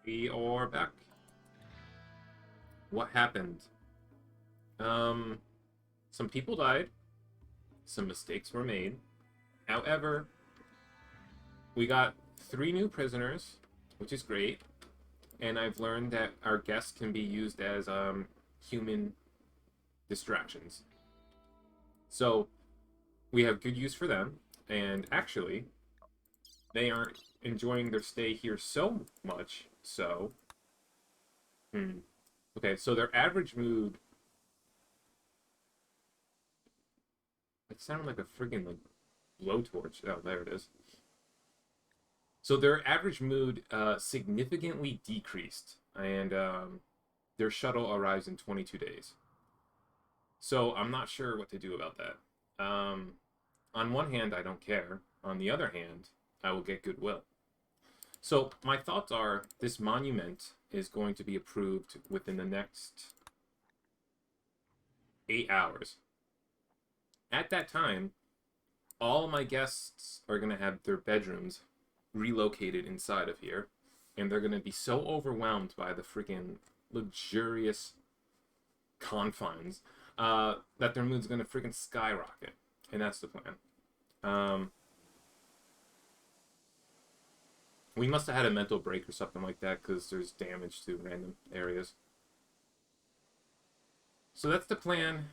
We are back. What happened? Um, some people died. Some mistakes were made. However, we got 3 new prisoners, which is great. And I've learned that our guests can be used as human distractions. So we have good use for them. And actually, they aren't enjoying their stay here so much. So, okay, so their average mood. It sounded like a freaking like blowtorch. Oh, there it is. So their average mood significantly decreased, and their shuttle arrives in 22 days. So I'm not sure what to do about that. On one hand, I don't care. On the other hand, I will get goodwill. So my thoughts are this monument is going to be approved within the next 8 hours. At that time, all my guests are going to have their bedrooms relocated inside of here, and they're going to be so overwhelmed by the freaking luxurious confines that their mood's going to freaking skyrocket. And that's the plan. Um, we must have had a mental break or something like that because there's damage to random areas. So that's the plan.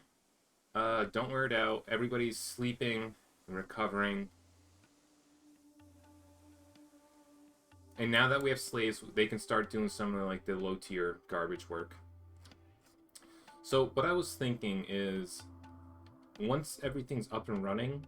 Don't wear it out. Everybody's sleeping and recovering. And now that we have slaves, they can start doing some of like the low tier garbage work. So what I was thinking is, once everything's up and running,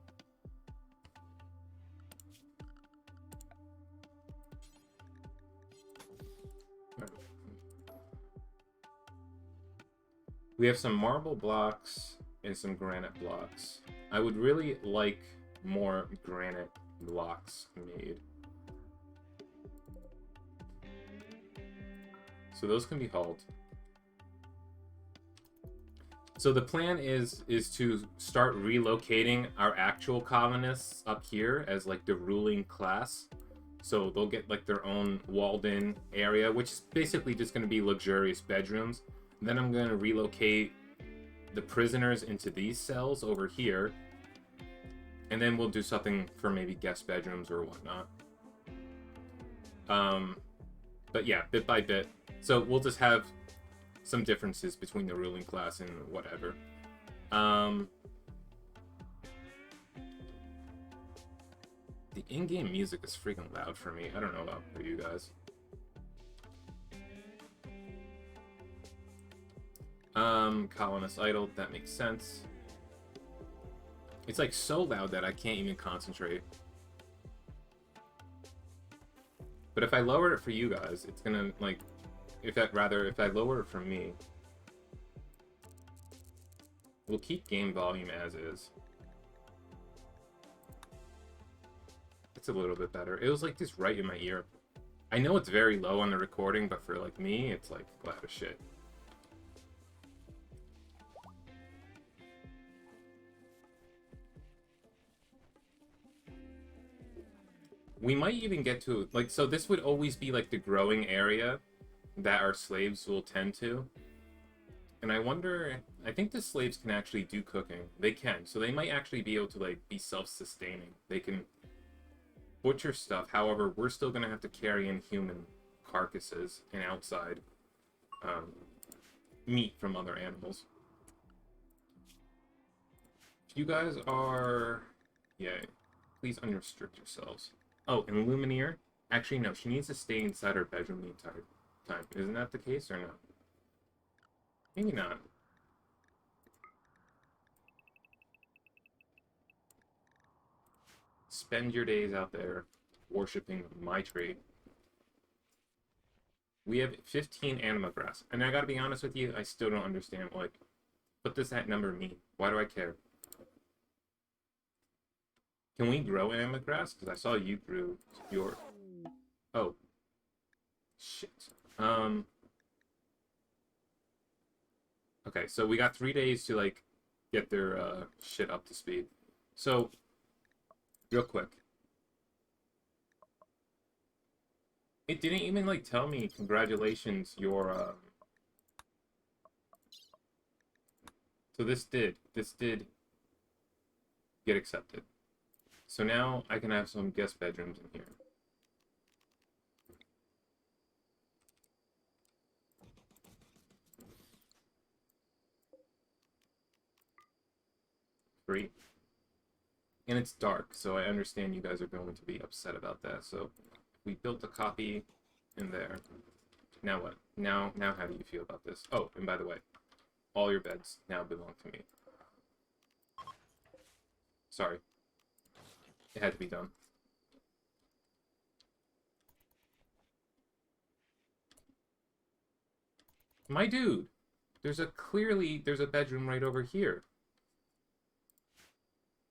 we have some marble blocks and some granite blocks. I would really like more granite blocks made. So those can be hauled. So the plan is to start relocating our actual colonists up here as like the ruling class. So they'll get like their own walled-in area, which is basically just going to be luxurious bedrooms. And then I'm going to relocate the prisoners into these cells over here. And then we'll do something for maybe guest bedrooms or whatnot. But yeah, bit by bit. So we'll just have some differences between the ruling class and whatever. The in-game music is freaking loud for me. I don't know about for you guys. Colonist idle, that makes sense. It's like so loud that I can't even concentrate. But if I lower it for you guys, it's gonna like, if I lower it for me, we'll keep game volume as is. It's a little bit better. It was like just right in my ear. I know it's very low on the recording, but for like me, it's like loud as shit. We might even get to, like, so this would always be like the growing area that our slaves will tend to. And I wonder, I think the slaves can actually do cooking. They can, so they might actually be able to like be self-sustaining. They can butcher stuff. However, we're still gonna have to carry in human carcasses and outside meat from other animals. If you guys are, yeah, please unrestrict yourselves. Oh, and Lumineer? Actually, no, she needs to stay inside her bedroom the entire time. Isn't that the case or no? Maybe not. Spend your days out there worshipping my tree. We have 15 anima grass. And I gotta be honest with you, I still don't understand, like, what does that number mean? Why do I care? Can we grow anima grass? Because I saw you grew your... Oh. Shit. Okay, so we got 3 days to, like, get their shit up to speed. So, real quick. It didn't even, like, tell me, congratulations, So this did get accepted. So now I can have some guest bedrooms in here. Great. And it's dark, so I understand you guys are going to be upset about that. So we built a copy in there. Now what? Now how do you feel about this? Oh, and by the way, all your beds now belong to me. Sorry. It had to be done. My dude, there's a bedroom right over here.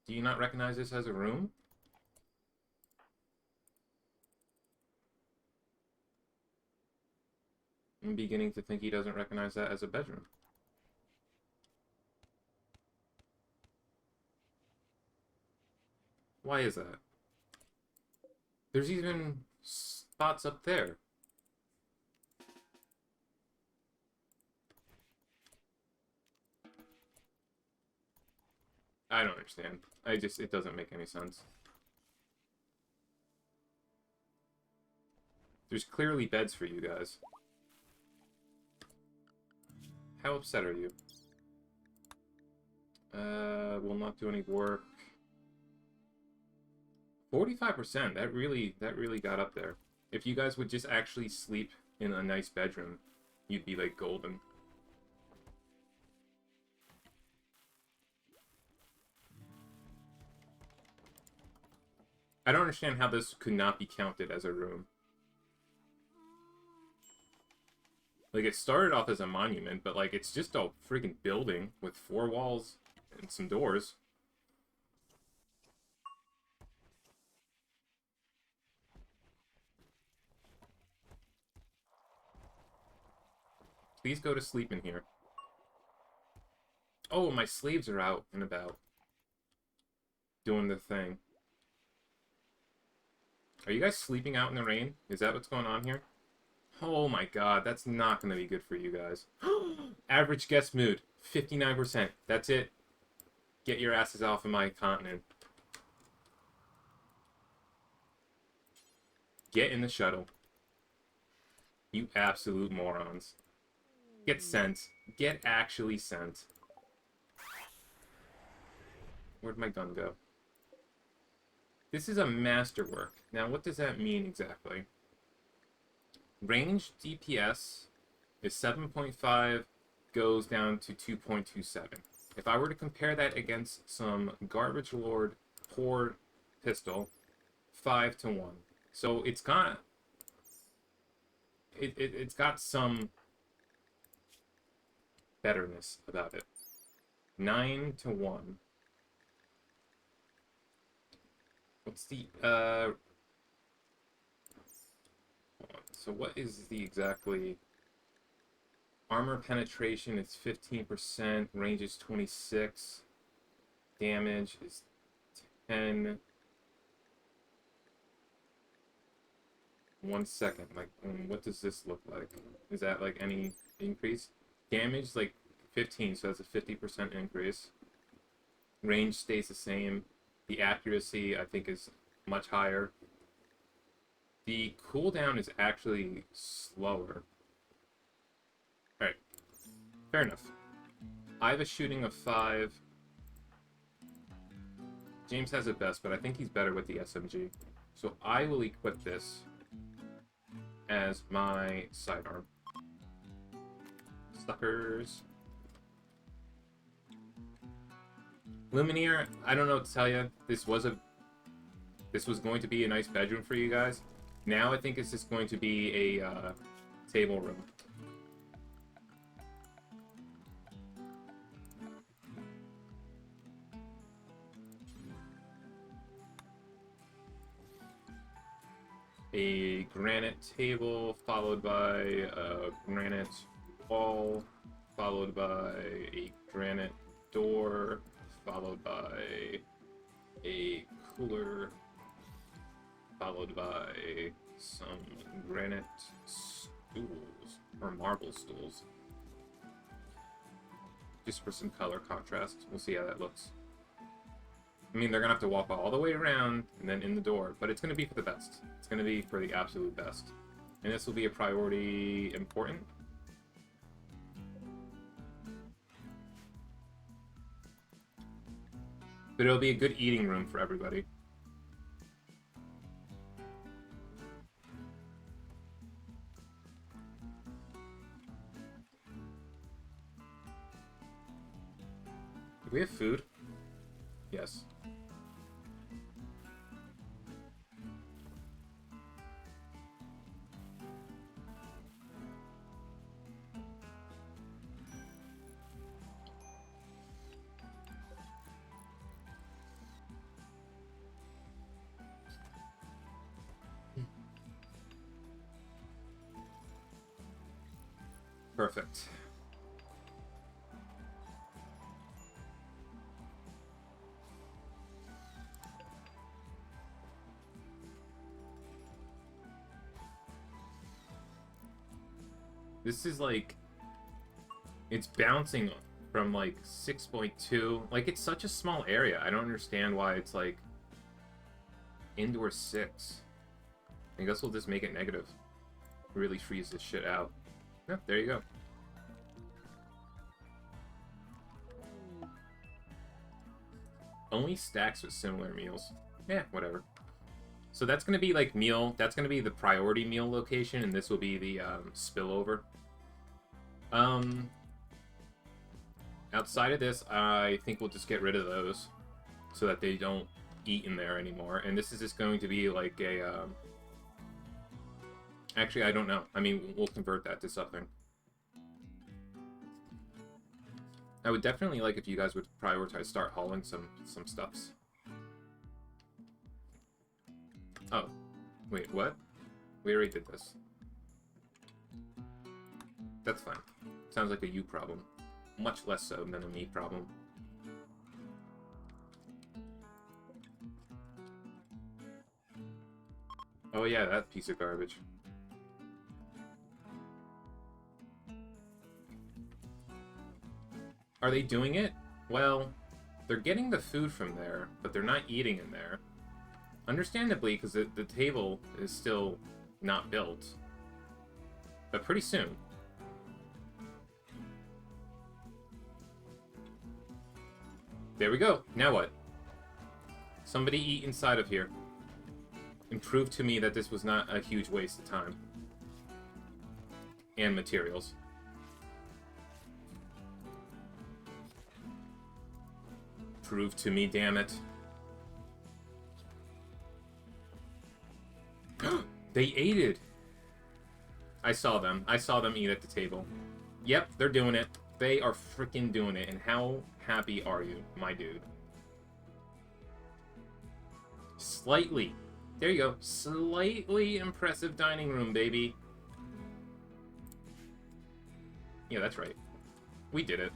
Do you not recognize this as a room? I'm beginning to think he doesn't recognize that as a bedroom. Why is that? There's even spots up there. I don't understand. It doesn't make any sense. There's clearly beds for you guys. How upset are you? Will not do any work. 45%, that really got up there. If you guys would just actually sleep in a nice bedroom, you'd be like golden. I don't understand how this could not be counted as a room. Like, it started off as a monument, but, like, it's just a freaking building with 4 walls and some doors. Please go to sleep in here. Oh, my slaves are out and about. Doing the thing. Are you guys sleeping out in the rain? Is that what's going on here? Oh my god, that's not going to be good for you guys. Average guest mood, 59%. That's it. Get your asses off of my continent. Get in the shuttle. You absolute morons. Get sent. Get actually sent. Where'd my gun go? This is a masterwork. Now, what does that mean exactly? Range DPS is 7.5, goes down to 2.27. If I were to compare that against some Garbage Lord Horde pistol, 5 to 1. So it's got... It's got some betterness about it. 9 to 1. What's the, so what is the exactly... Armor penetration is 15%, range is 26, damage is 10. 1 second, like, what does this look like? Is that, like, any increase? Damage, like, 15, so that's a 50% increase. Range stays the same. The accuracy, I think, is much higher. The cooldown is actually slower. Alright. Fair enough. I have a shooting of 5. James has it best, but I think he's better with the SMG. So I will equip this as my sidearm. Suckers. Lumineer, I don't know what to tell you. This was going to be a nice bedroom for you guys. Now I think it's just going to be a table room. A granite table, followed by a granite wall, followed by a granite door, followed by a cooler, followed by some granite stools, or marble stools. Just for some color contrast. We'll see how that looks. I mean, they're gonna have to walk all the way around and then in the door, but it's gonna be for the best. It's gonna be for the absolute best. And this will be a priority important. But it'll be a good eating room for everybody. Do we have food? Yes. Perfect. This is like, it's bouncing from like 6.2. Like, it's such a small area. I don't understand why it's like indoor 6. I guess we'll just make it negative. Really freeze this shit out. Yeah, there you go. Only stacks with similar meals. Yeah, whatever. So that's going to be like meal. That's going to be the priority meal location, and this will be the spillover. Outside of this, I think we'll just get rid of those so that they don't eat in there anymore. And this is just going to be like a... Actually, I don't know. I mean, we'll convert that to something. I would definitely like if you guys would prioritize start hauling some stuffs. Oh. Wait, what? We already did this. That's fine. Sounds like a you problem. Much less so than a me problem. Oh yeah, that piece of garbage. Are they doing it? Well, they're getting the food from there, but they're not eating in there. Understandably, because the table is still not built. But pretty soon. There we go. Now what? Somebody eat inside of here. And prove to me that this was not a huge waste of time. And materials. Prove to me, damn it. They ate it. I saw them. I saw them eat at the table. Yep, they're doing it. They are freaking doing it. And how happy are you, my dude? Slightly. There you go. Slightly impressive dining room, baby. Yeah, that's right. We did it.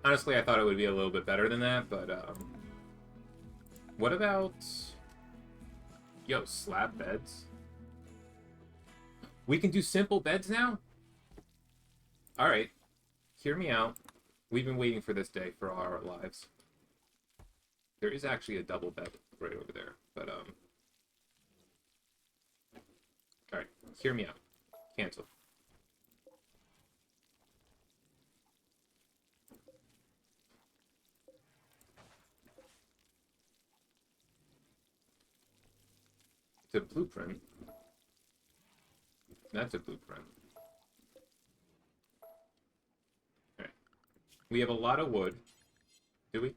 Honestly, I thought it would be a little bit better than that, but, what about... Yo, slab beds? We can do simple beds now? Alright. Hear me out. We've been waiting for this day for our lives. There is actually a double bed right over there, but, Alright, hear me out. Cancel. It's a blueprint. That's a blueprint. Alright. We have a lot of wood. Do we?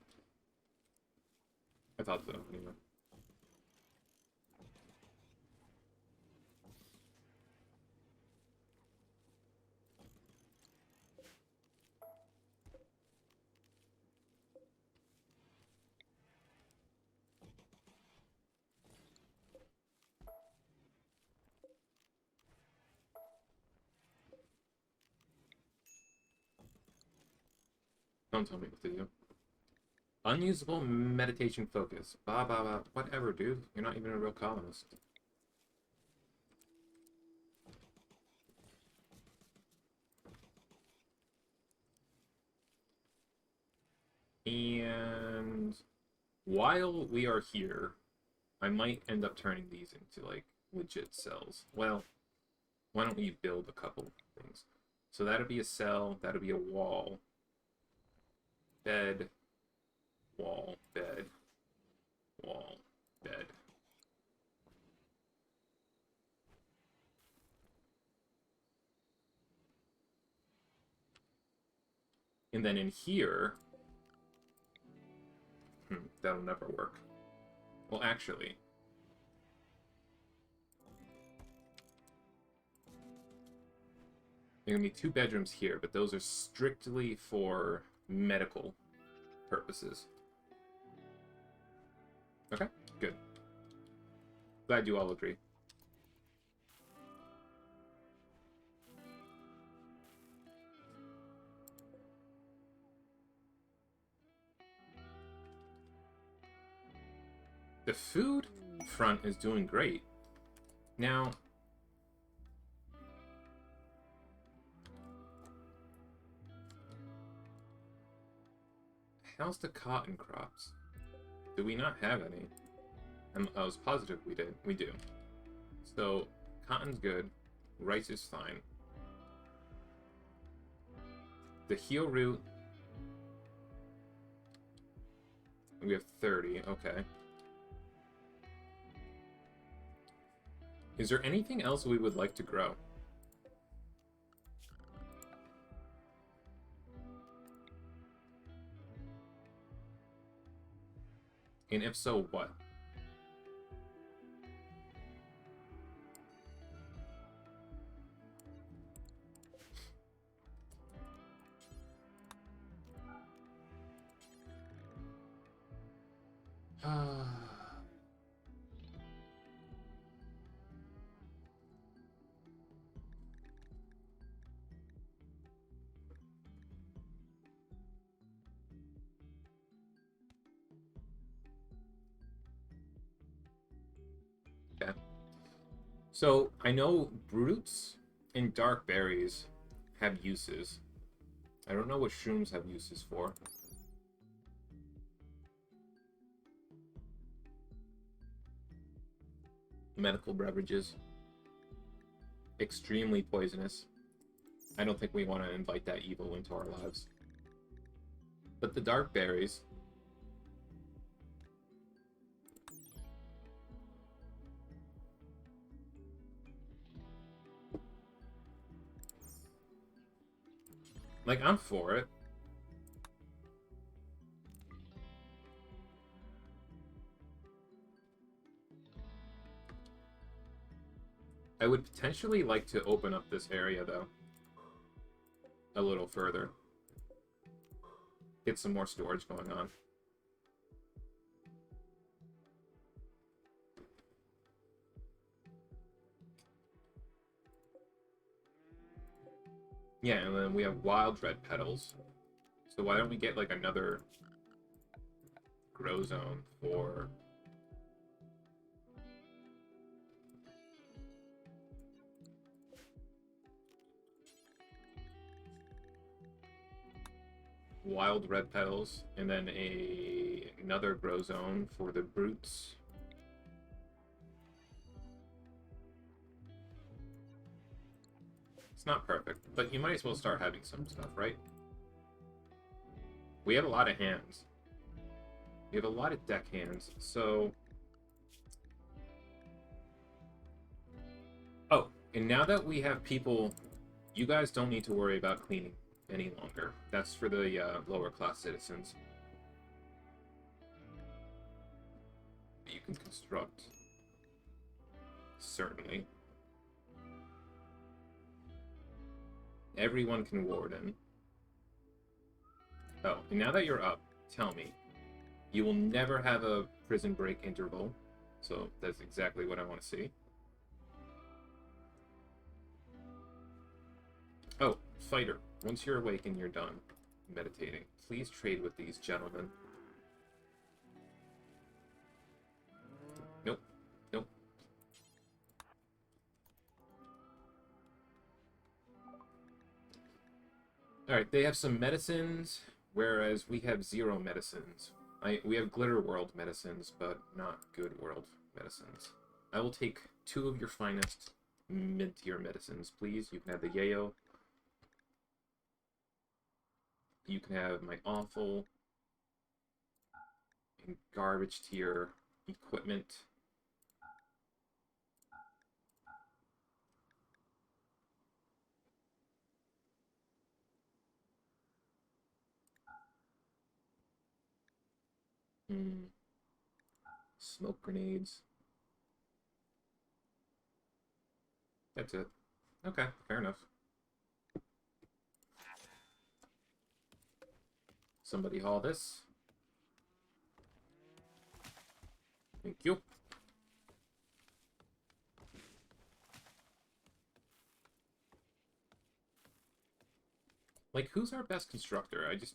I thought so, anyway. Don't tell me what to do. Unusable meditation focus. Blah, blah, blah. Whatever, dude. You're not even a real colonist. And while we are here, I might end up turning these into, like, legit cells. Well, why don't we build a couple things? So that'll be a cell, that'll be a wall, bed, wall, bed, wall, bed. And then in here, that'll never work. Well, actually, there are going to be 2 bedrooms here, but those are strictly for medical purposes. Okay, good. Glad you all agree. The food front is doing great. Now, how's the cotton crops? Do we not have any? I was positive we did. We do. So, cotton's good. Rice is fine. The heel root, we have 30. Okay. Is there anything else we would like to grow? And if so, what? Okay. So, I know roots and dark berries have uses. I don't know what shrooms have uses for. Medical beverages. Extremely poisonous. I don't think we want to invite that evil into our lives. But the dark berries... Like, I'm for it. I would potentially like to open up this area, though. A little further. Get some more storage going on. Yeah, and then we have wild red petals. So why don't we get, like, another grow zone for... wild red petals, and then another grow zone for the brutes. It's not perfect, but you might as well start having some stuff, right? We have a lot of hands. We have a lot of deck hands, so... Oh, and now that we have people, you guys don't need to worry about cleaning any longer. That's for the lower class citizens. You can construct. Certainly. Everyone can warden. Oh, and now that you're up, tell me. You will never have a prison break interval. So that's exactly what I want to see. Oh, fighter. Once you're awake and you're done meditating, please trade with these gentlemen. Nope. Nope. Alright, they have some medicines. Whereas we have 0 medicines. We have Glitter World medicines, but not Good World medicines. I will take 2 of your finest mid-tier medicines, please. You can have the Yayo. You can have my awful and garbage tier equipment. Smoke grenades. That's it. Okay, fair enough. Somebody haul this. Thank you. Like, who's our best constructor? I just...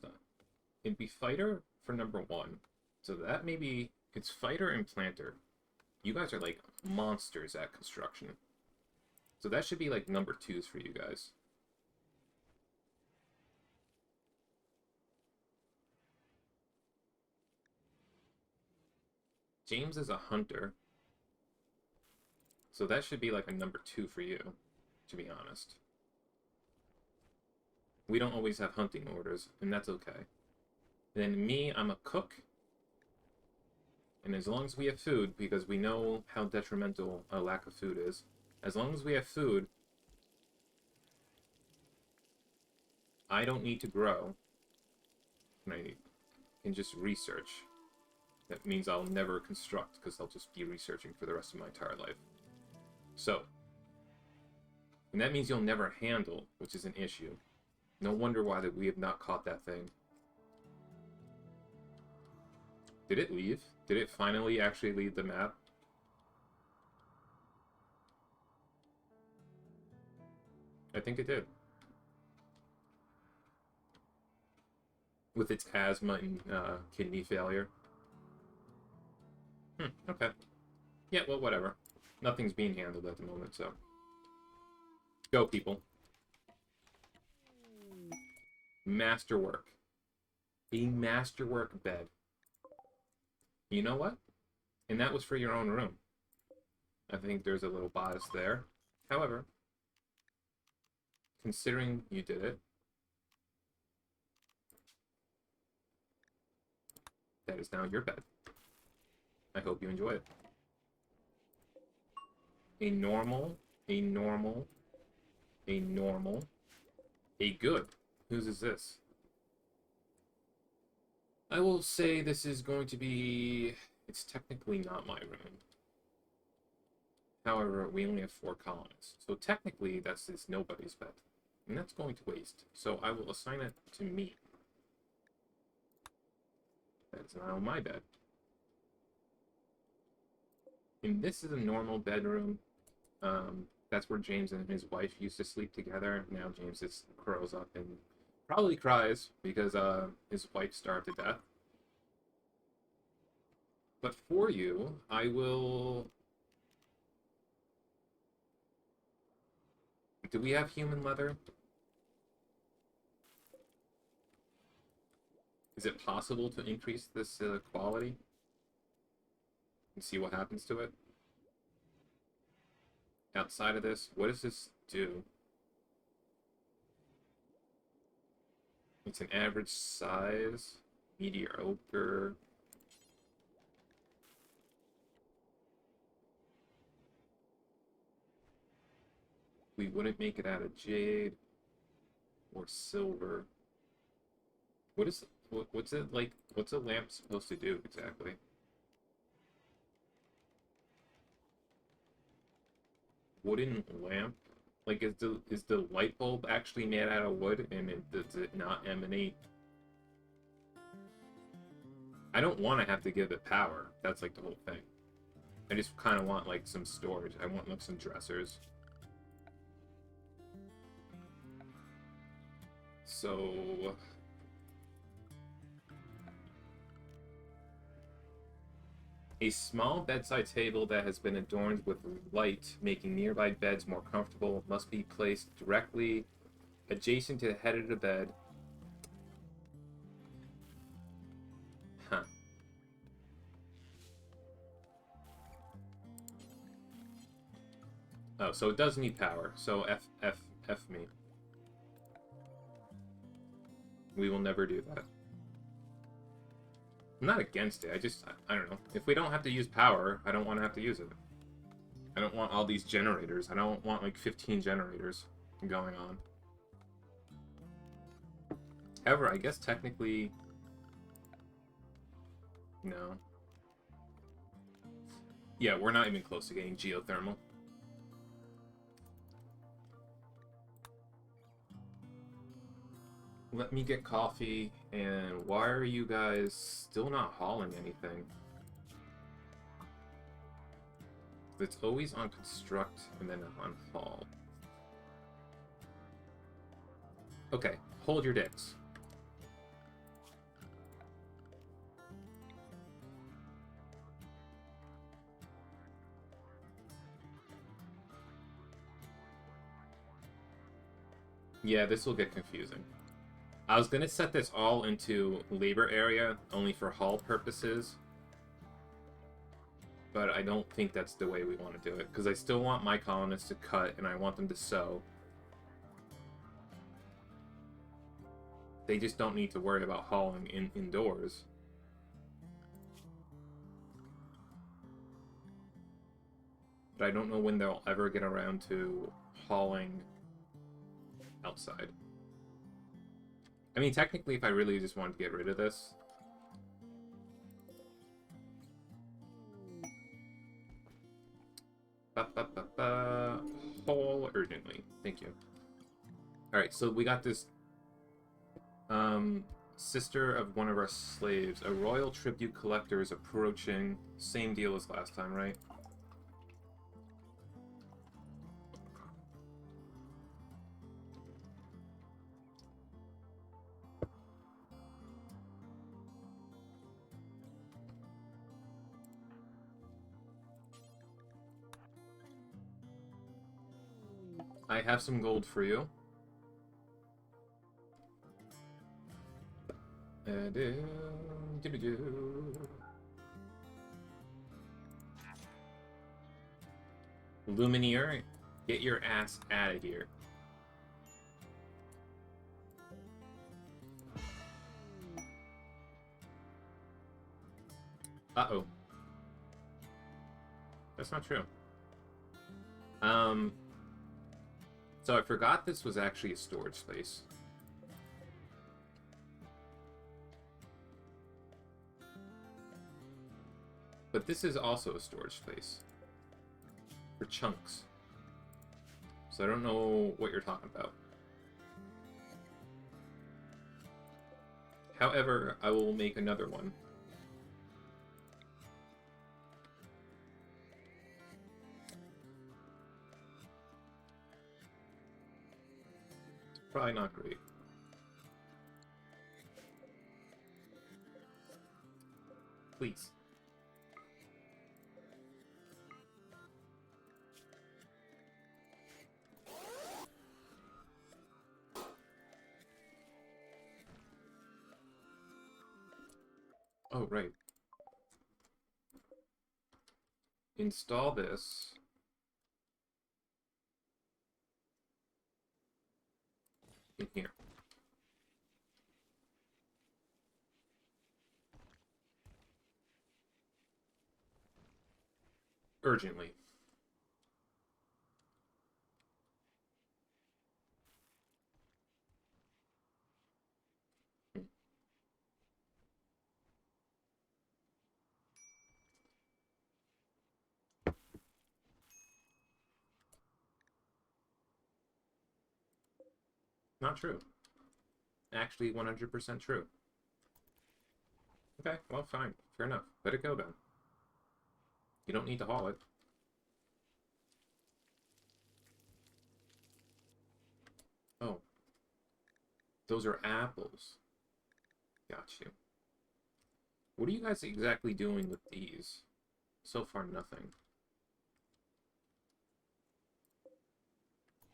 it'd be Fighter for number 1. So that maybe... It's Fighter and Planter. You guys are, like, monsters at construction. So that should be, like, number 2s for you guys. James is a hunter. So that should be, like, a number 2 for you, to be honest. We don't always have hunting orders, and that's okay. Then me, I'm a cook. And as long as we have food, because we know how detrimental a lack of food is, as long as we have food, I don't need to grow. And I can just research. That means I'll never construct, because I'll just be researching for the rest of my entire life. So, and that means you'll never handle, which is an issue. No wonder why that we have not caught that thing. Did it leave? Did it finally actually leave the map? I think it did. With its asthma and kidney failure. Okay. Yeah, well, whatever. Nothing's being handled at the moment, so. Go, people. Masterwork. A masterwork bed. You know what? And that was for your own room. I think there's a little bias there. However, considering you did it, that is now your bed. I hope you enjoy it. A normal, a normal, a normal, a good. Whose is this? I will say this is going to be... It's technically not my room. However, we only have 4 colonists. So technically, that's nobody's bed. And that's going to waste. So I will assign it to me. That's now my bed. And this is a normal bedroom. That's where James and his wife used to sleep together. Now James just curls up and probably cries because his wife starved to death. But for you, I will... Do we have human leather? Is it possible to increase this quality? And see what happens to it? Outside of this, what does this do? It's an average size, mediocre. We wouldn't make it out of jade or silver. What's it like? What's a lamp supposed to do exactly? Wooden lamp? Like, is the light bulb actually made out of wood, and does it not emanate? I don't want to have to give it power. That's like the whole thing. I just kind of want like some storage. I want like some dressers. So a small bedside table that has been adorned with light, making nearby beds more comfortable, must be placed directly adjacent to the head of the bed. Oh, so it does need power. So F me. We will never do that. I'm not against it. I don't know. If we don't have to use power, I don't want to have to use it. I don't want all these generators. I don't want like 15 generators going on. However, I guess technically... No. Yeah, we're not even close to getting geothermal. Let me get coffee, and why are you guys still not hauling anything? It's always on construct and then on haul. Okay, hold your dicks. Yeah, this will get confusing. I was gonna set this all into labor area, only for haul purposes. But I don't think that's the way we want to do it, because I still want my colonists to cut, and I want them to sew. They just don't need to worry about hauling indoors. But I don't know when they'll ever get around to hauling outside. I mean, technically, if I really just wanted to get rid of this... Haul urgently. Thank you. Alright, so we got this... sister of one of our slaves. A royal tribute collector is approaching. Same deal as last time, right? I have some gold for you. Lumineer, get your ass out of here. Uh-oh. That's not true. So I forgot this was actually a storage space. But this is also a storage space. For chunks. So I don't know what you're talking about. However, I will make another one. Probably not great. Please. Oh, right. Install this. In here. Urgently. Not true. Actually, 100% true. Okay, well, fine. Fair enough. Let it go, then. You don't need to haul it. Oh. Those are apples. Got you. What are you guys exactly doing with these? So far, nothing.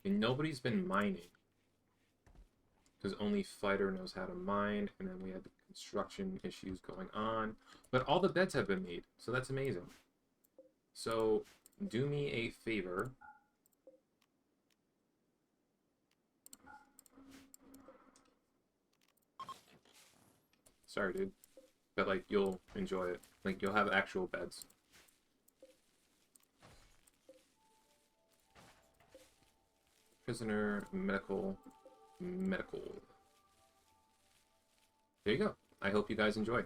And nobody's been mining. Because only Fighter knows how to mine, and then we had the construction issues going on. But all the beds have been made, so that's amazing. So, do me a favor. Sorry, dude. But, like, you'll enjoy it. Like, you'll have actual beds. Prisoner, medical, medical. There you go. I hope you guys enjoy.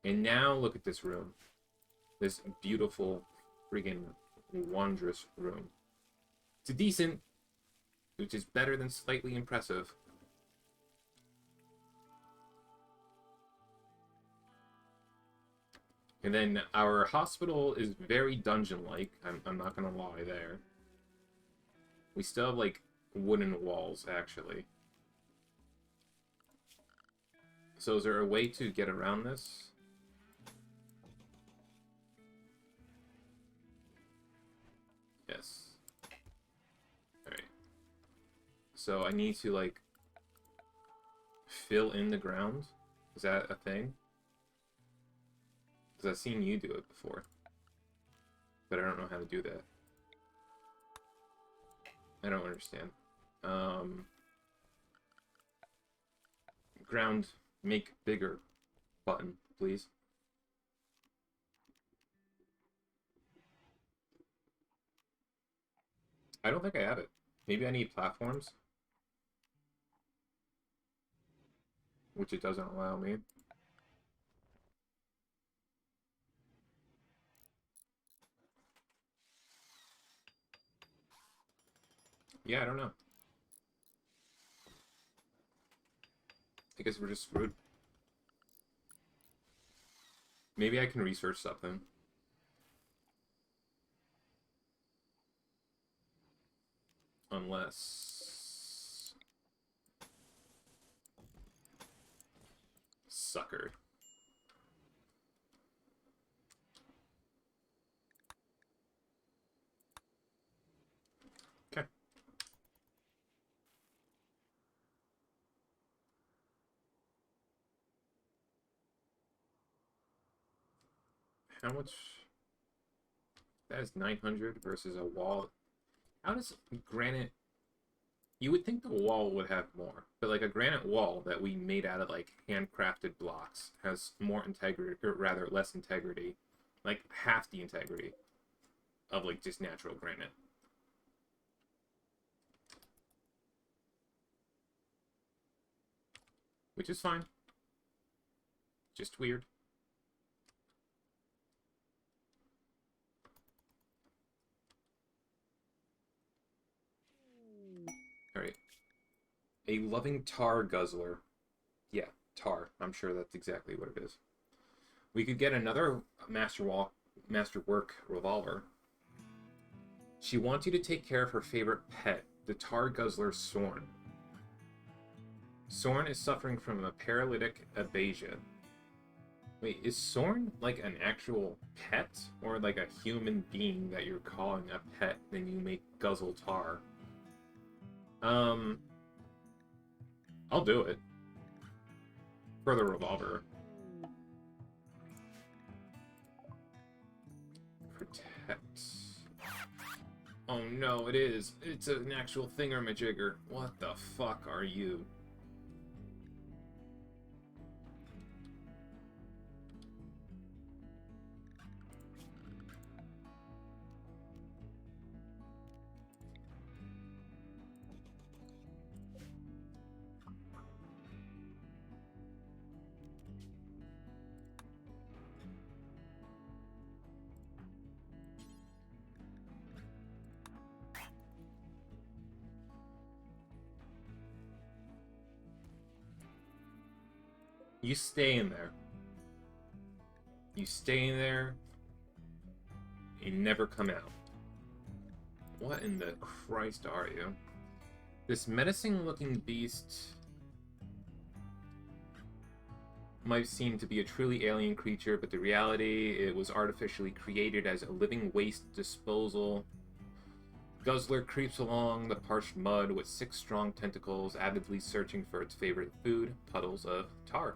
And now look at this room. This beautiful, friggin' wondrous room. It's a decent, which is better than slightly impressive. And then our hospital is very dungeon-like. I'm not gonna lie there. We still have, like, wooden walls, actually. So is there a way to get around this? Yes. Alright. So I need to, like, fill in the ground? Is that a thing? Because I've seen you do it before. But I don't know how to do that. I don't understand. Ground make bigger button, please. I don't think I have it. Maybe I need platforms. Which it doesn't allow me. Yeah, I don't know. I guess we're just screwed. Maybe I can research something. Unless... Sucker. Okay. How much... That is 900 versus a wall. How does granite... You would think the wall would have more, but like a granite wall that we made out of like handcrafted blocks has more integrity, or rather less integrity, like half the integrity of like just natural granite. Which is fine. Just weird. Alright. A loving tar guzzler. Yeah, tar. I'm sure that's exactly what it is. We could get another masterwork revolver. She wants you to take care of her favorite pet, the tar guzzler Sorn. Sorn is suffering from a paralytic abasia. Wait, is Sorn like an actual pet? Or like a human being that you're calling a pet, then you make guzzle tar? I'll do it. For the revolver. Protect. Oh no, it is. It's an actual thingamajigger. What the fuck are you? You stay in there. You stay in there. You never come out. What in the Christ are you? This menacing-looking beast might seem to be a truly alien creature, but the reality, it was artificially created as a living waste disposal. Guzzler creeps along the parched mud with 6 strong tentacles, avidly searching for its favorite food, puddles of tar.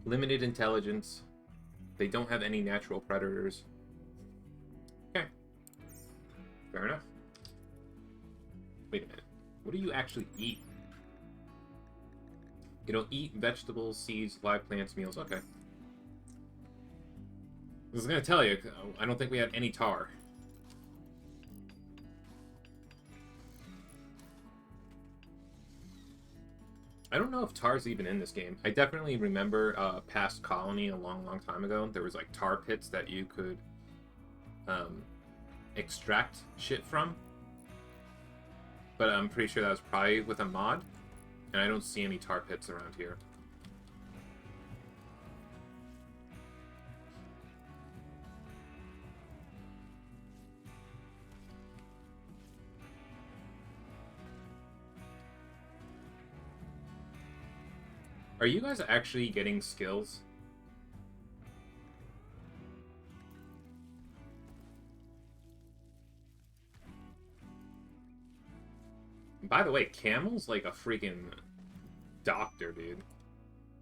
Limited intelligence. They don't have any natural predators. Okay. Fair enough. Wait a minute. What do you actually eat? It'll eat vegetables, seeds, live plants, meals. Okay. I was gonna tell you, I don't think we had any tar. I don't know if tar's even in this game. I definitely remember past Colony a long, long time ago. There was like tar pits that you could um, extract shit from. But I'm pretty sure that was probably with a mod. And I don't see any tar pits around here. Are you guys actually getting skills? By the way, Camel's like a freaking doctor, dude.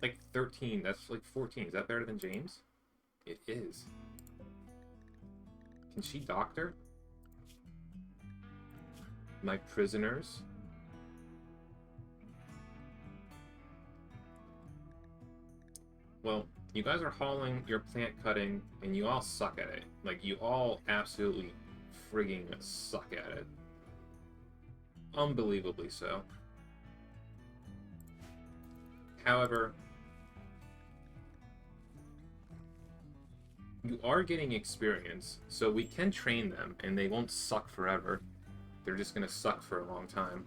Like 13, that's like 14. Is that better than James? It is. Can she doctor? My prisoners? Well, you guys are hauling your plant cutting, and you all suck at it. Like, you all absolutely frigging suck at it. Unbelievably so. However, you are getting experience, so we can train them, and they won't suck forever. They're just gonna suck for a long time.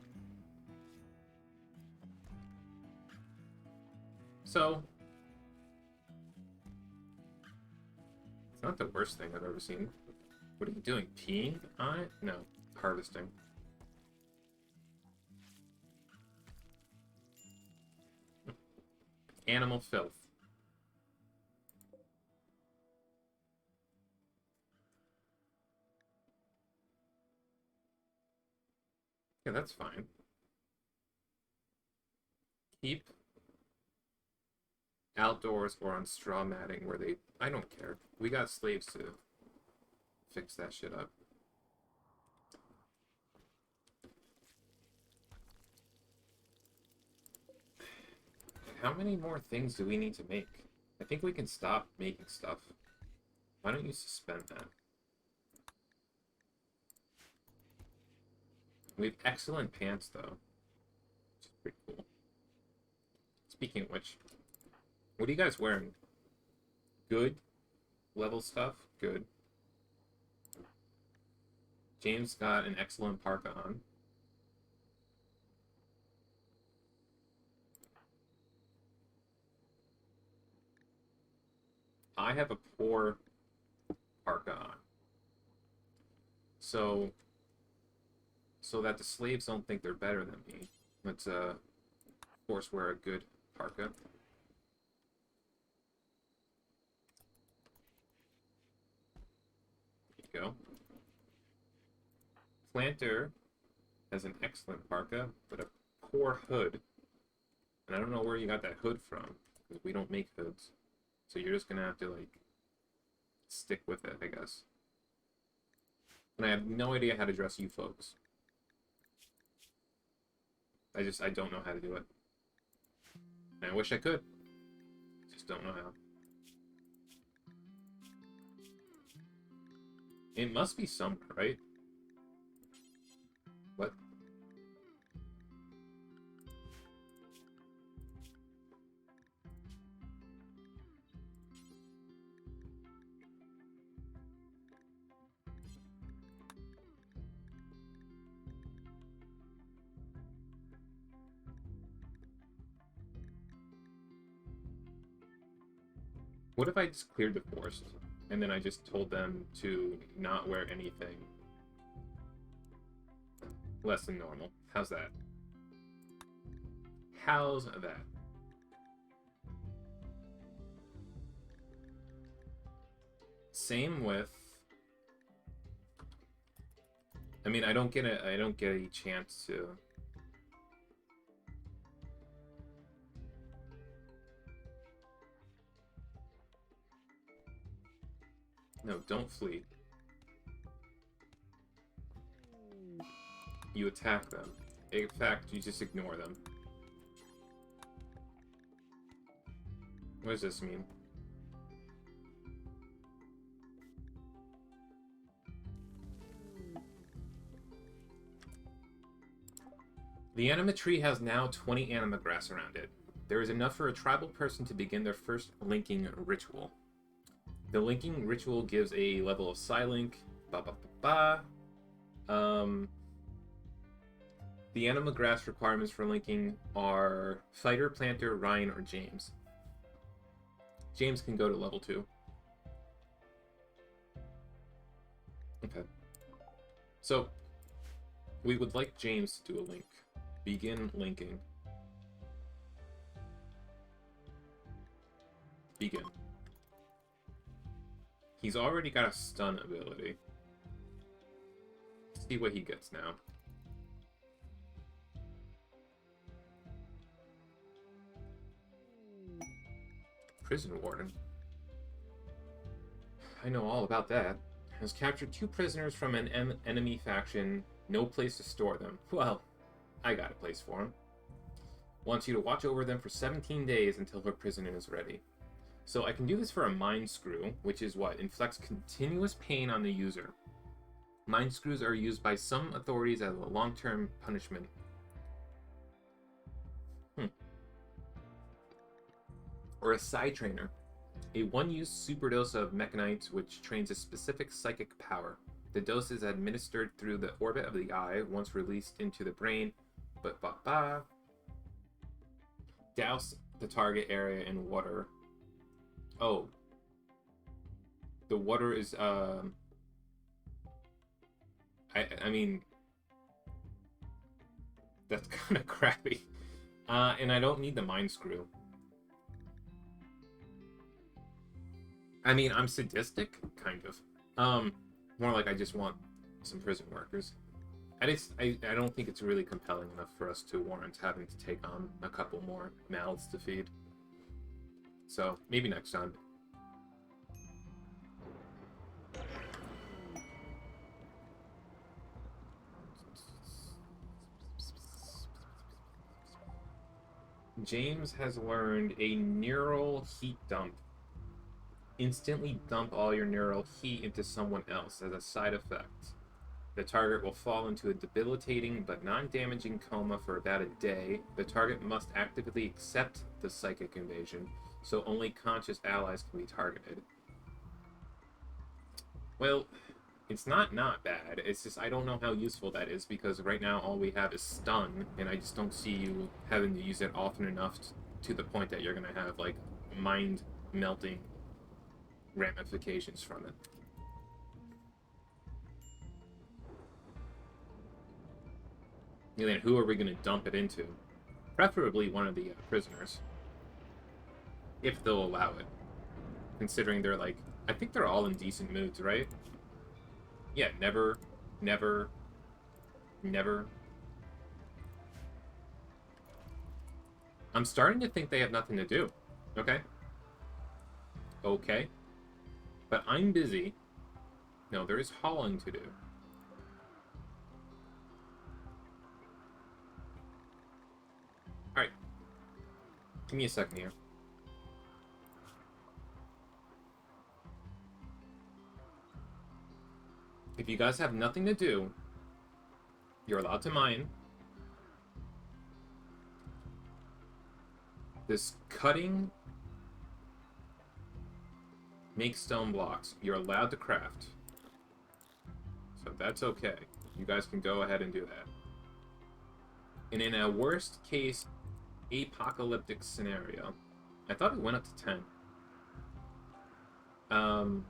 So, it's not the worst thing I've ever seen. What are you doing? Peeing on it? No. Harvesting. Animal filth. Yeah, that's fine. Keep outdoors or on straw matting where they... I don't care. We got slaves to fix that shit up. How many more things do we need to make? I think we can stop making stuff. Why don't you suspend that? We have excellent pants, though. Which is pretty cool. Speaking of which, what are you guys wearing? Good? Level stuff? Good. James got an excellent parka on. I have a poor parka on. So that the slaves don't think they're better than me, let's, of course, wear a good parka. There you go. Planter has an excellent parka, but a poor hood. And I don't know where you got that hood from, because we don't make hoods. So you're just gonna have to, like, stick with it, I guess. And I have no idea how to dress you folks. I don't know how to do it. And I wish I could. Just don't know how. It must be somewhere, right? What? What if I just cleared the forest, and then I just told them to not wear anything less than normal? How's that? How's that? Same with... I mean, I don't get a chance to... No, don't flee. You attack them. In fact, you just ignore them. What does this mean? The anima tree has now 20 anima grass around it. There is enough for a tribal person to begin their first linking ritual. The linking ritual gives a level of Psylink. The anima grass requirements for linking are Fighter, Planter, Ryan, or James. James can go to level 2. Okay. So, we would like James to do a link. Begin linking. Begin. He's already got a stun ability. Let's see what he gets now. Prison Warden. I know all about that. Has captured 2 prisoners from an enemy faction. No place to store them. Well, I got a place for him. Wants you to watch over them for 17 days until her prison is ready. So I can do this for a Mind Screw, which is what? Inflicts continuous pain on the user. Mind Screws are used by some authorities as a long-term punishment. Or a Psi Trainer. A one-use superdose of mechanite which trains a specific psychic power. The dose is administered through the orbit of the eye once released into the brain. Douse the target area in water. Oh. The water is, I mean... That's kind of crappy. And I don't need the Mind Screw. I mean, I'm sadistic, kind of. More like I just want some prison workers. I don't think it's really compelling enough for us to warrant having to take on a couple more mouths to feed. So, maybe next time. James has learned a neural heat dump. Instantly dump all your neural heat into someone else as a side effect. The target will fall into a debilitating but non-damaging coma for about a day. The target must actively accept the psychic invasion, so only conscious allies can be targeted. Well, it's not bad. It's just I don't know how useful that is because right now all we have is stun, and I just don't see you having to use it often enough to the point that you're going to have, like, mind-melting ramifications from it. And then who are we going to dump it into? Preferably one of the prisoners. If they'll allow it. Considering they're like... I think they're all in decent moods, right? Yeah, never. I'm starting to think they have nothing to do. Okay? Okay. But I'm busy. No, there is hauling to do. Alright. Give me a second here. If you guys have nothing to do, you're allowed to mine. This cutting makes stone blocks. You're allowed to craft. So that's okay. You guys can go ahead and do that. And in a worst case apocalyptic scenario, I thought it went up to 10.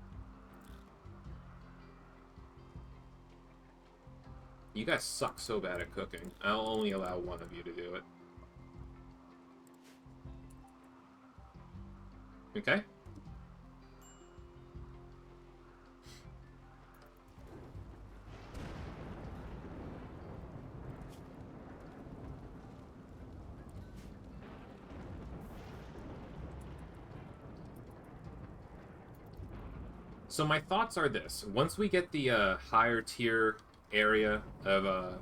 You guys suck so bad at cooking. I'll only allow one of you to do it. Okay? So my thoughts are this. Once we get the higher tier area of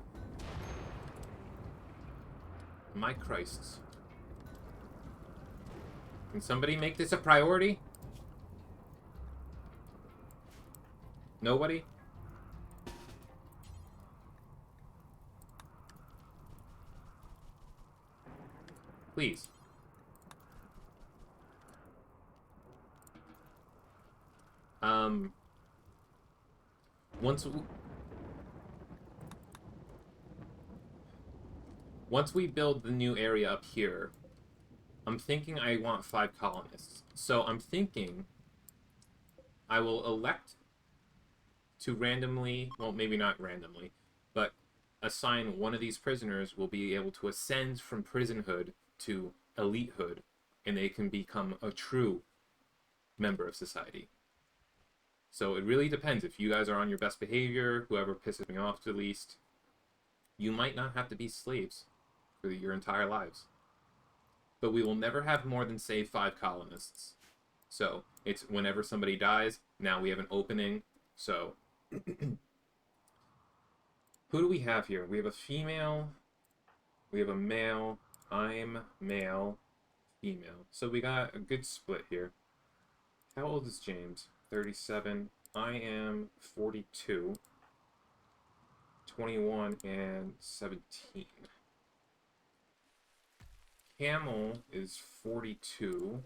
my Christs. Can somebody make this a priority? Nobody? Please. Once we build the new area up here, I'm thinking I want 5 colonists. So I'm thinking I will elect to randomly, well, maybe not randomly, but assign one of these prisoners will be able to ascend from prisonhood to elitehood, and they can become a true member of society. So it really depends. If you guys are on your best behavior, whoever pisses me off the least, you might not have to be slaves for your entire lives. But we will never have more than, say, 5 colonists. So it's whenever somebody dies, now we have an opening. So who do we have here? We have a female, we have a male, I'm male, female. So we got a good split here. How old is James? 37. I am 42. 21 and 17. Camel is 42.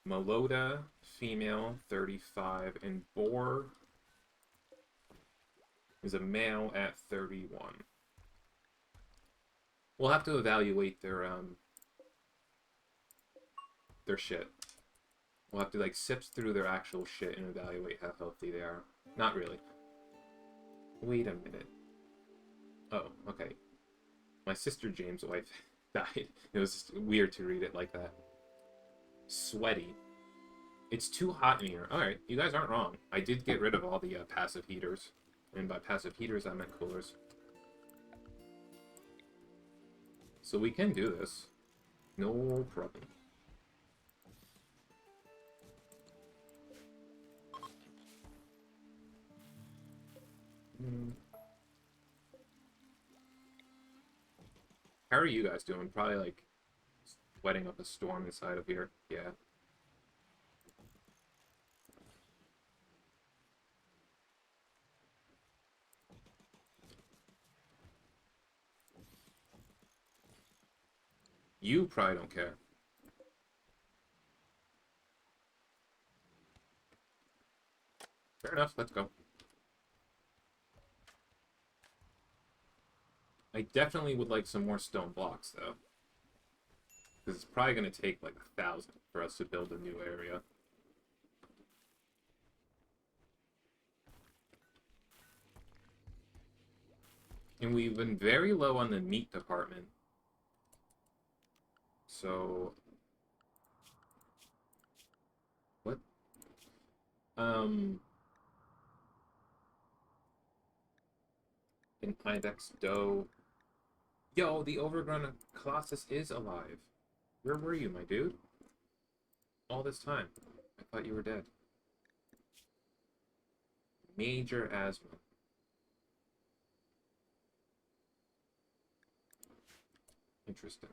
Melota, female, 35. And Boar is a male at 31. We'll have to evaluate their shit. We'll have to, like, sift through their actual shit and evaluate how healthy they are. Not really. Wait a minute. Oh, okay. My sister James' wife died. It was just weird to read it like that. Sweaty. It's too hot in here. Alright, you guys aren't wrong. I did get rid of all the passive heaters. And by passive heaters, I meant coolers. So we can do this. No problem. How are you guys doing? Probably, like, sweating up a storm inside of here. Yeah. You probably don't care. Fair enough, let's go. I definitely would like some more stone blocks, though. Because it's probably going to take like 1,000 for us to build a new area. And we've been very low on the meat department. So... what? An ibex doe. Yo, the overgrown colossus is alive. Where were you, my dude? All this time. I thought you were dead. Major asthma. Interesting.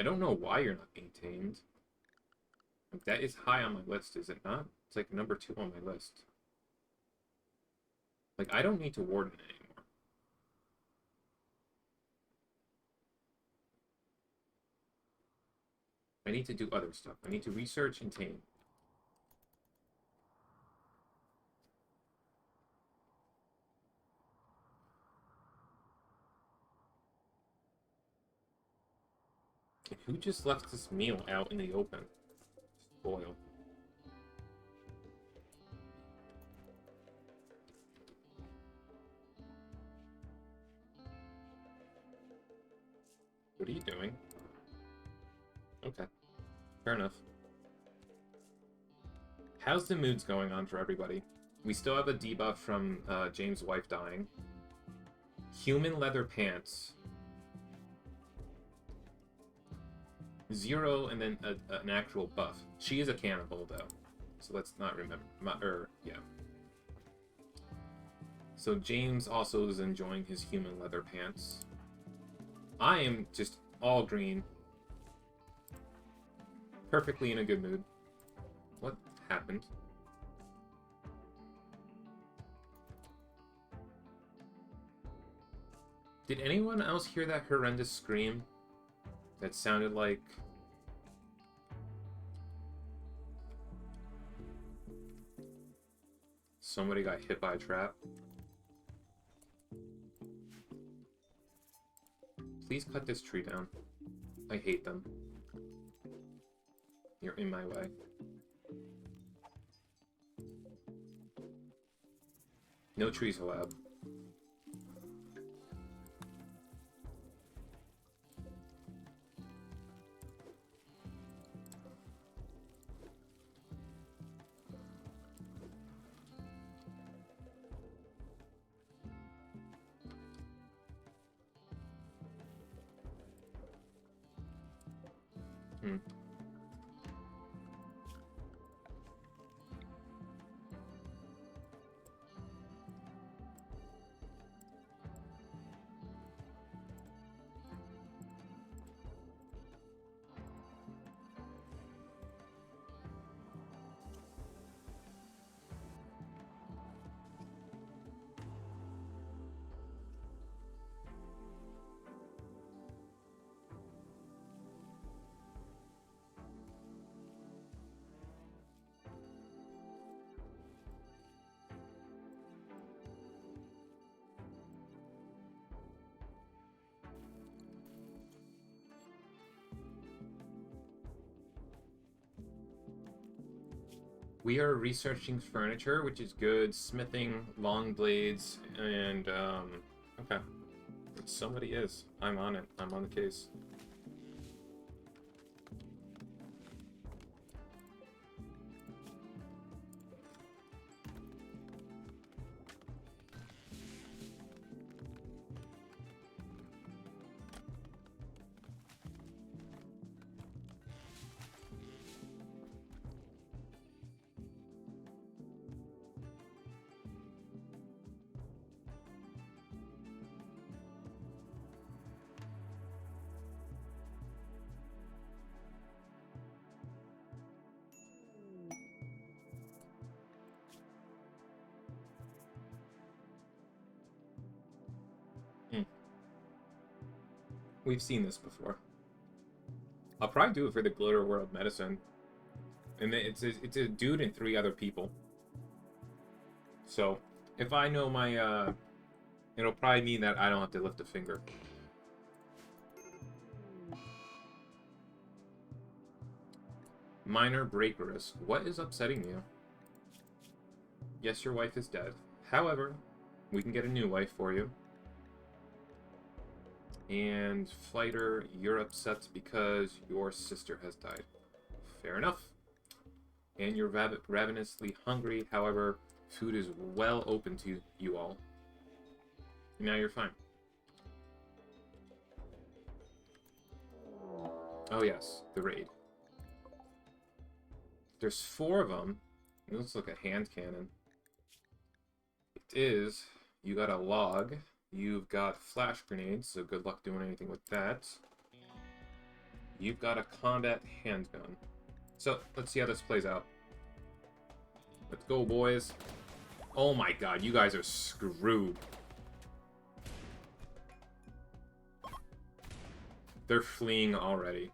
I don't know why you're not maintained. Like, that is high on my list, is it not? It's like number 2 on my list. Like, I don't need to warden it anymore. I need to do other stuff. I need to research and tame. Who just left this meal out in the open? Spoil. What are you doing? Okay. Fair enough. How's the moods going on for everybody? We still have a debuff from James' wife dying. Human leather pants. 0 and then an actual buff. She is a cannibal, though. So let's not remember. Yeah. So James also is enjoying his human leather pants. I am just all green. Perfectly in a good mood. What happened? Did anyone else hear that horrendous scream? That sounded like... somebody got hit by a trap. Please cut this tree down. I hate them. You're in my way. No trees allowed. We are researching furniture, which is good. Smithing, long blades, and, okay. Somebody is. I'm on it. I'm on the case. We've seen this before. I'll probably do it for the Glitter World medicine. And it's a dude and 3 other people. So, if I know my, it'll probably mean that I don't have to lift a finger. Minor break risk. What is upsetting you? Yes, your wife is dead. However, we can get a new wife for you. And Fighter, you're upset because your sister has died. Fair enough. And you're ravenously hungry. However, food is well open to you all. Now you're fine. Oh yes, the raid. There's 4 of them. It looks like a hand cannon. It is. You got a log. You've got flash grenades, so good luck doing anything with that. You've got a combat handgun. So, let's see how this plays out. Let's go, boys. Oh my god, you guys are screwed. They're fleeing already.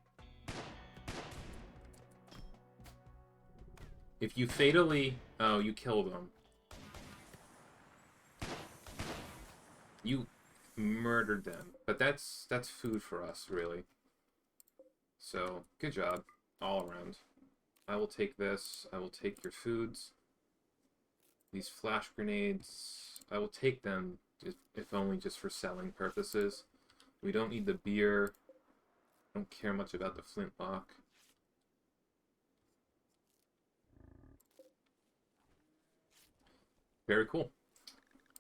If you fatally... Oh, you kill them. You murdered them. But that's food for us, really. So, good job. All around. I will take this. I will take your foods. These flash grenades, I will take them, if only just for selling purposes. We don't need the beer. I don't care much about the flintlock. Very cool.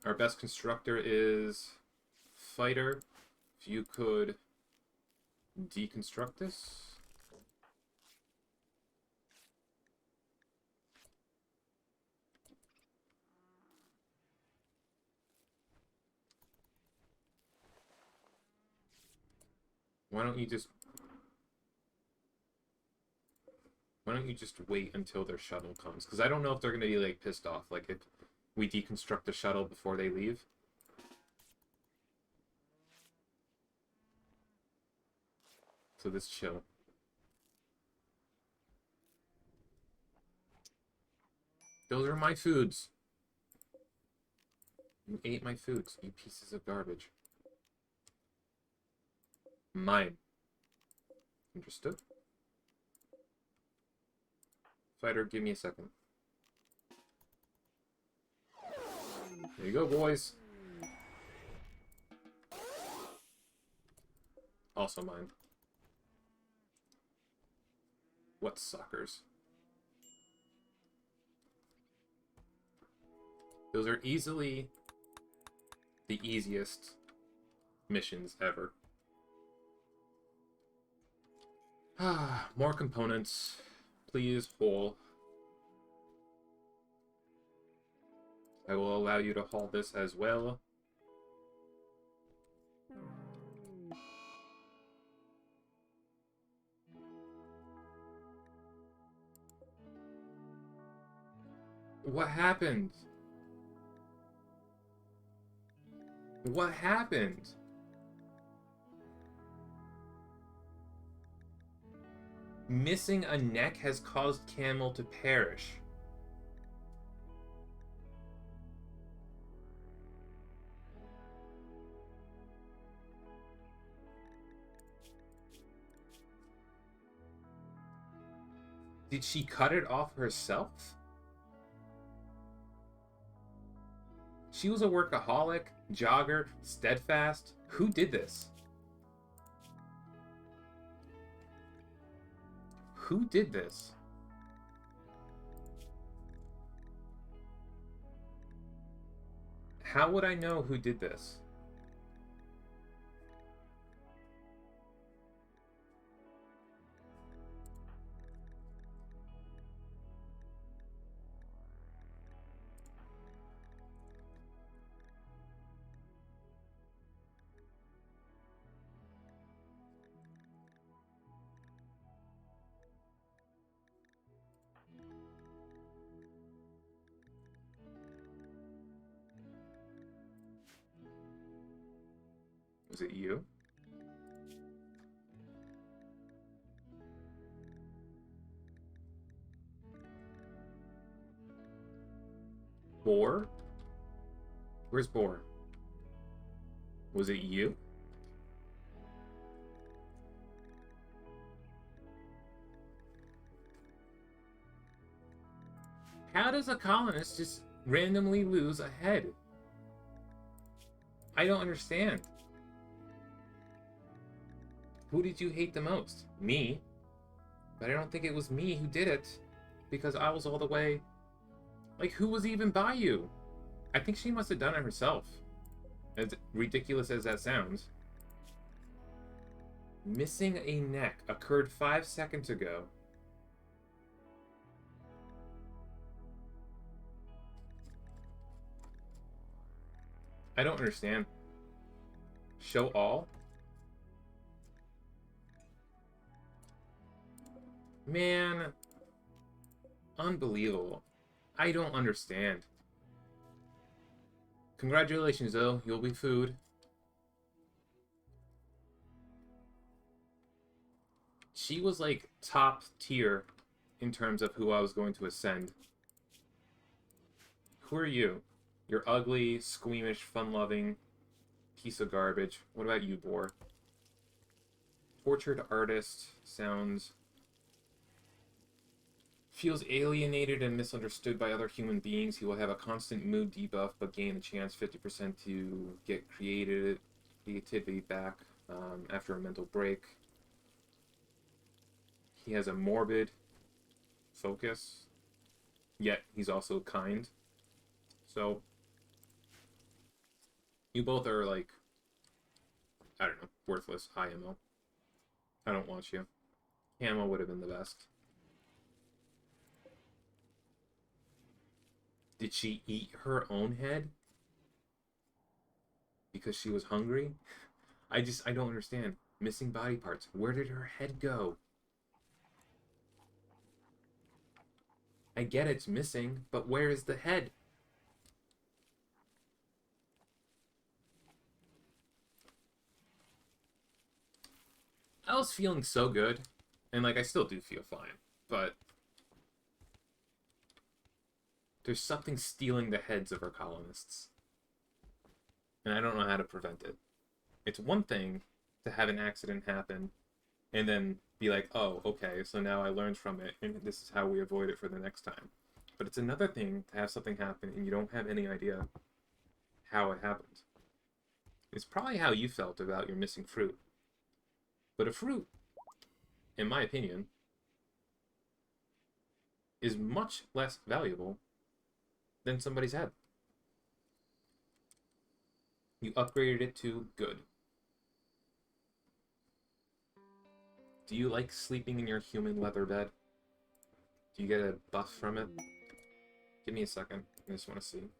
Our best constructor is Fighter. If you could deconstruct this. Why don't you just... Why don't you just wait until their shuttle comes? Because I don't know if they're going to be, like, pissed off. Like, if we deconstruct the shuttle before they leave. So just chill. Those are my foods. You ate my foods, you pieces of garbage. Mine. Understood? Fighter, give me a second. There you go, boys. Also mine. What suckers? Those are easily the easiest missions ever. More components. Please, haul. I will allow you to haul this as well. What happened? What happened? Missing a neck has caused Camel to perish. Did she cut it off herself? She was a workaholic, jogger, steadfast. Who did this? Who did this? How would I know who did this? Was it you? Boar? Where's Boar? Was it you? How does a colonist just randomly lose a head? I don't understand. Who did you hate the most? Me. But I don't think it was me who did it. Because I was all the way... Like, who was even by you? I think she must have done it herself. As ridiculous as that sounds. Missing a neck occurred 5 seconds ago. I don't understand. Show all? Man. Unbelievable. I don't understand. Congratulations, though. You'll be food. She was, like, top tier in terms of who I was going to ascend. Who are you? You're ugly, squeamish, fun-loving piece of garbage. What about you, Boar? Tortured artist. Sounds... Feels alienated and misunderstood by other human beings. He will have a constant mood debuff, but gain a chance 50% to get creativity back after a mental break. He has a morbid focus, yet he's also kind. So, you both are like, I don't know, worthless, high MO. I don't want you. Camo would have been the best. Did she eat her own head? Because she was hungry? I don't understand. Missing body parts. Where did her head go? I get it's missing, but where is the head? I was feeling so good, and like I still do feel fine, but there's something stealing the heads of our colonists, and I don't know how to prevent it. It's one thing to have an accident happen and then be like, oh, okay, so now I learned from it, and this is how we avoid it for the next time. But it's another thing to have something happen and you don't have any idea how it happened. It's probably how you felt about your missing fruit. But a fruit, in my opinion, is much less valuable than somebody's head. You upgraded it to good. Do you like sleeping in your human leather bed? Do you get a buff from it? Give me a second. I just want to see.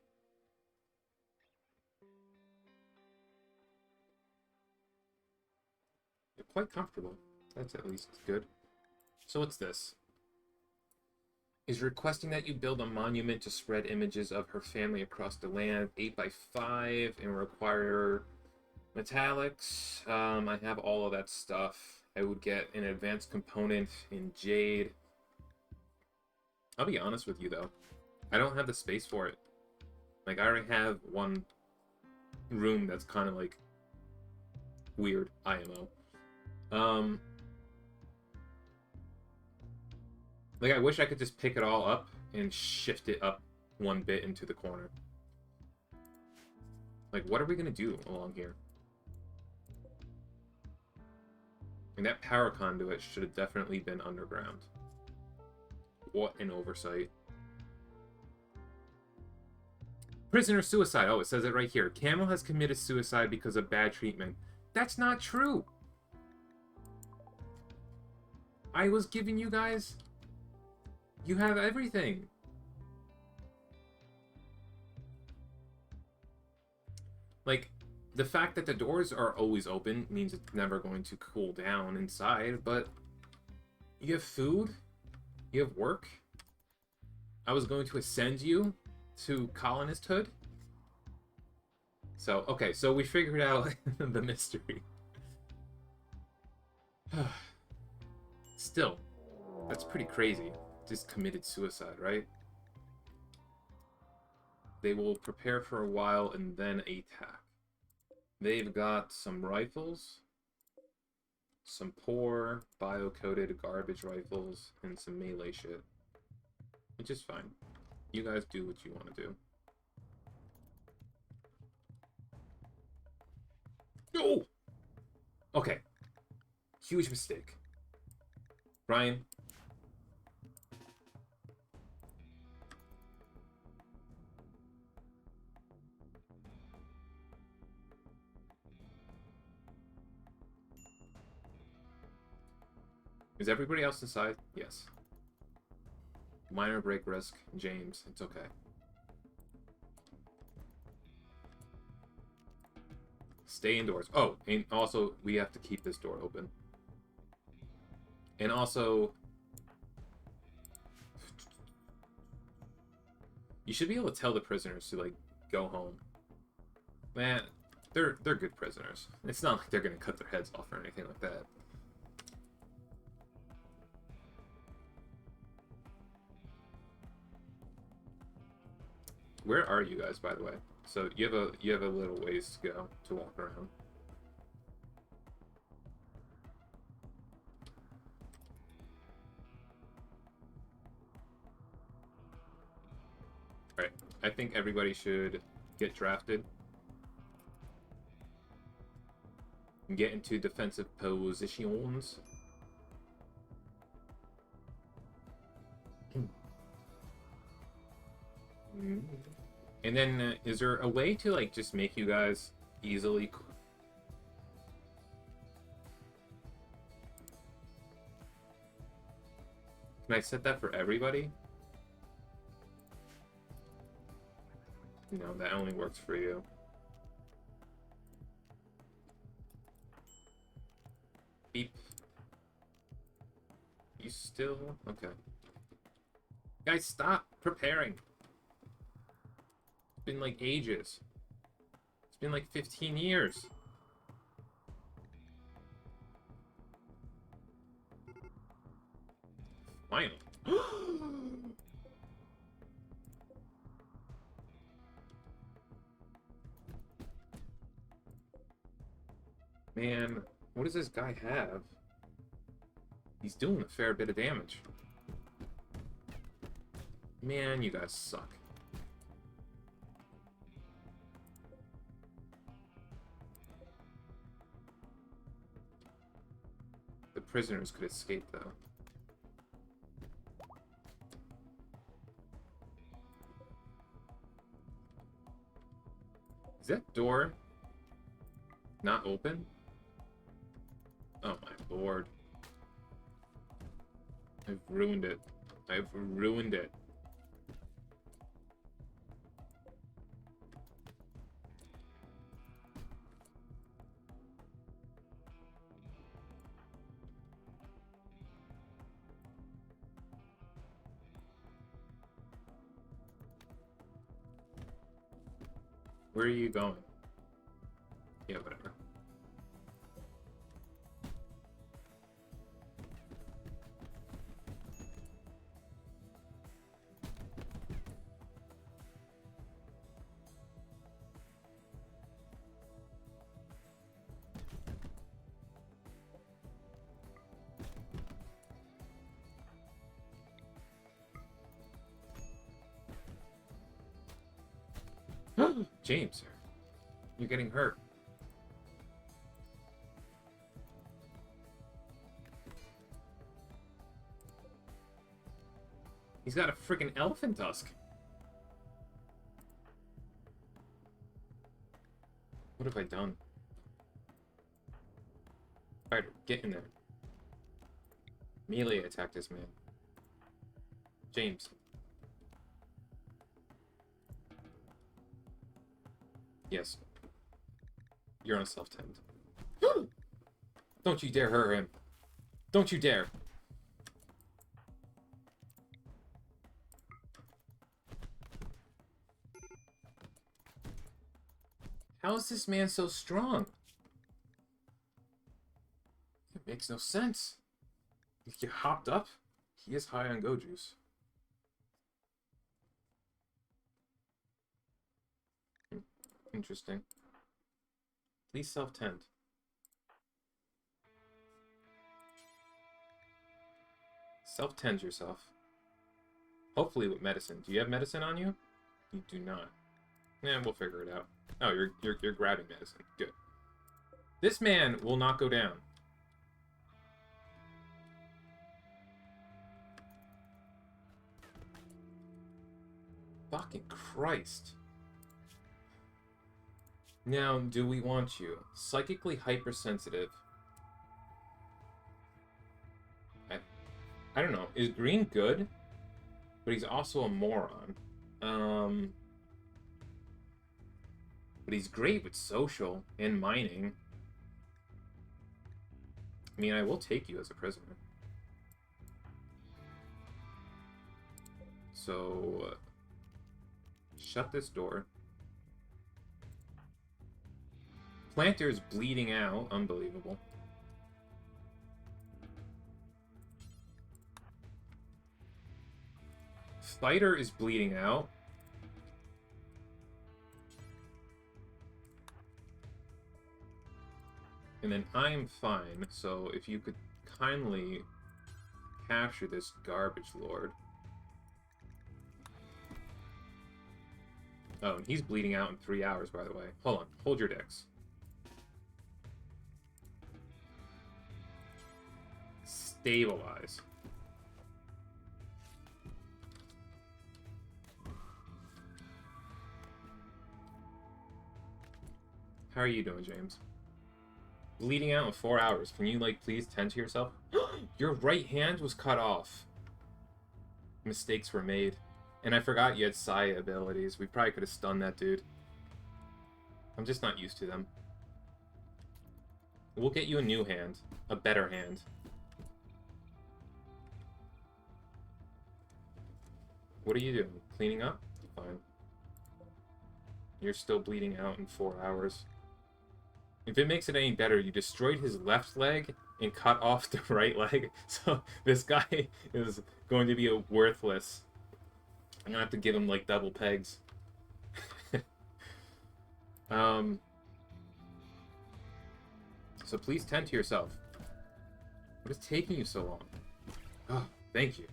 You're quite comfortable. That's at least good. So what's this? Is requesting that you build a monument to spread images of her family across the land, 8x5, and require metallics. I have all of that stuff. I would get an advanced component in jade. I'll be honest with you though, I don't have the space for it. Like, I already have one room that's kind of like weird IMO. Like, I wish I could just pick it all up and shift it up one bit into the corner. Like, what are we gonna do along here? And that power conduit should have definitely been underground. What an oversight. Prisoner suicide. Oh, it says it right here. Camel has committed suicide because of bad treatment. That's not true. I was giving you guys... You have everything. Like, the fact that the doors are always open means it's never going to cool down inside, but you have food, you have work. I was going to ascend you to colonisthood. So, okay, so we figured out the mystery. Still, that's pretty crazy. Just committed suicide, right? They will prepare for a while and then attack. They've got some rifles, some poor bio-coated garbage rifles, and some melee shit. Which is fine. You guys do what you want to do. No! Okay. Huge mistake. Ryan. Is everybody else inside? Yes. Minor break risk. James, it's okay. Stay indoors. Oh, and also, we have to keep this door open. And also... You should be able to tell the prisoners to, like, go home. Man, they're good prisoners. It's not like they're gonna cut their heads off or anything like that. Where are you guys, by the way? So you have a little ways to go to walk around. Alright, I think everybody should get drafted. And get into defensive positions. And then, is there a way to, like, just make you guys easily... Can I set that for everybody? No, that only works for you. still... Okay. Guys, stop preparing. It's been like ages. It's been like 15 years. Finally. Man, what does this guy have? He's doing a fair bit of damage. Man, you guys suck. The prisoners could escape, though. Is that door not open? Oh my lord. I've ruined it. I've ruined it. Where are you going? Yeah, whatever. James, you're getting hurt. He's got a freaking elephant tusk. What have I done? Spider, get in there. Melee attack this man. James. Yes. You're on a self-tend. Don't you dare hurt him. Don't you dare. How is this man so strong? It makes no sense. He hopped up. He is high on go juice. Interesting. Please self-tend. Self-tend yourself. Hopefully with medicine. Do you have medicine on you? You do not. Yeah, we'll figure it out. Oh, you're grabbing medicine. Good. This man will not go down. Fucking Christ. Now, do we want you? Psychically hypersensitive. I don't know. Is green good? But he's also a moron. But he's great with social and mining. I mean, I will take you as a prisoner. So, shut this door. Planter's bleeding out. Unbelievable. Fighter is bleeding out. And then I'm fine, so if you could kindly capture this garbage lord. Oh, and he's bleeding out in 3 hours, by the way. Hold on. Hold your dicks. Stabilize. How are you doing, James? Bleeding out in 4 hours. Can you, like, please tend to yourself? Your right hand was cut off. Mistakes were made. And I forgot you had Saya abilities. We probably could have stunned that dude. I'm just not used to them. We'll get you a new hand. A better hand. What are you doing? Cleaning up? Fine. You're still bleeding out in 4 hours. If it makes it any better, you destroyed his left leg and cut off the right leg. So this guy is going to be a worthless. I'm gonna have to give him like double pegs. So please tend to yourself. What is taking you so long? Oh, thank you.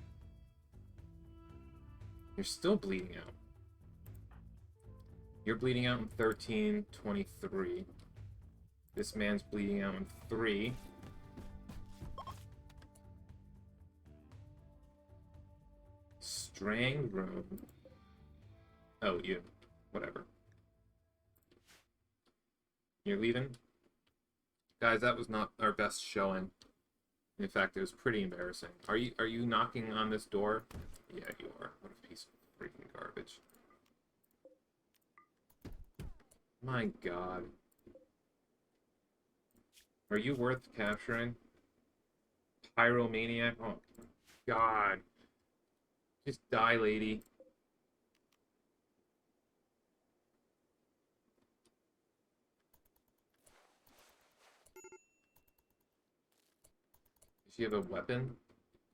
You're still bleeding out. You're bleeding out in 13:23. This man's bleeding out in 3. Strang room. Oh, you. Whatever. You're leaving? Guys, that was not our best showing. In fact, it was pretty embarrassing. Are you knocking on this door? Yeah, you are. What a piece of freaking garbage. My god. Are you worth capturing? Pyromaniac? Oh my god. Just die, lady. Does she have a weapon?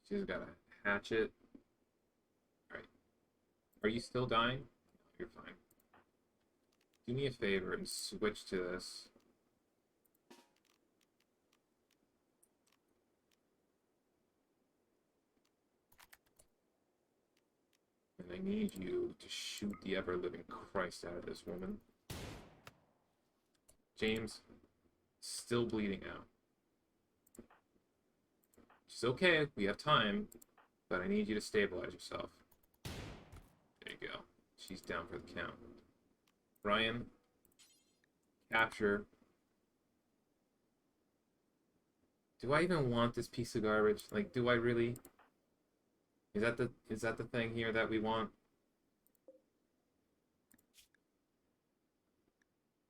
She's got a hatchet. Alright. Are you still dying? No, you're fine. Do me a favor and switch to this. And I need you to shoot the ever-living Christ out of this woman. James, still bleeding out. She's okay, we have time, but I need you to stabilize yourself. There you go. She's down for the count. Ryan, capture. Do I even want this piece of garbage? Like, do I really? Is that the thing here that we want?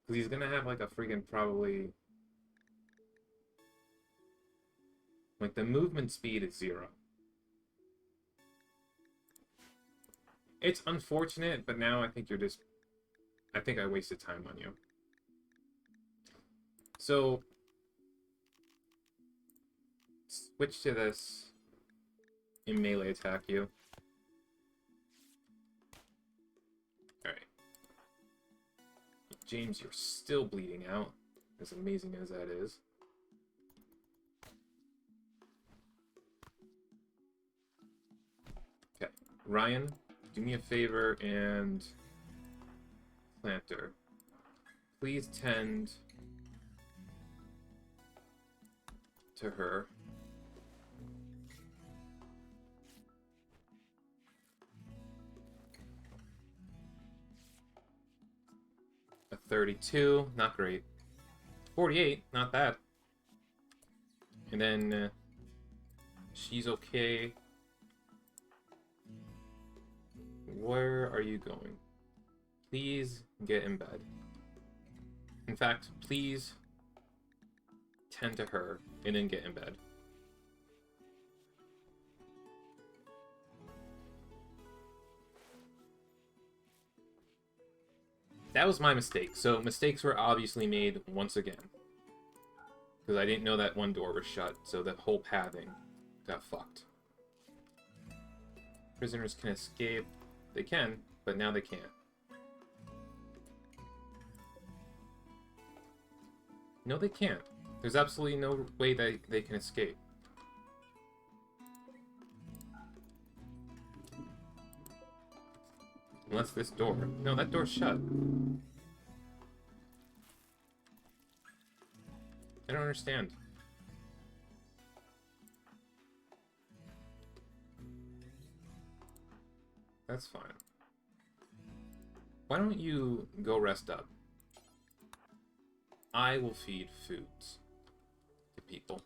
Because he's gonna have like a freaking probably. Like the movement speed is 0. It's unfortunate, but now I think you're just. I think I wasted time on you. So switch to this and melee attack you. Alright. James, you're still bleeding out, as amazing as that is. Okay. Ryan, do me a favor and Planter. Please tend to her. A 32, not great. 48, not bad. And then she's okay. Where are you going? Please get in bed. In fact, please tend to her and then get in bed. That was my mistake. So mistakes were obviously made once again. Because I didn't know that one door was shut, so the whole pathing got fucked. Prisoners can escape. They can, but now they can't. No, they can't. There's absolutely no way that they can escape. Unless this door. No, that door's shut. I don't understand. That's fine. Why don't you go rest up? I will feed foods to people.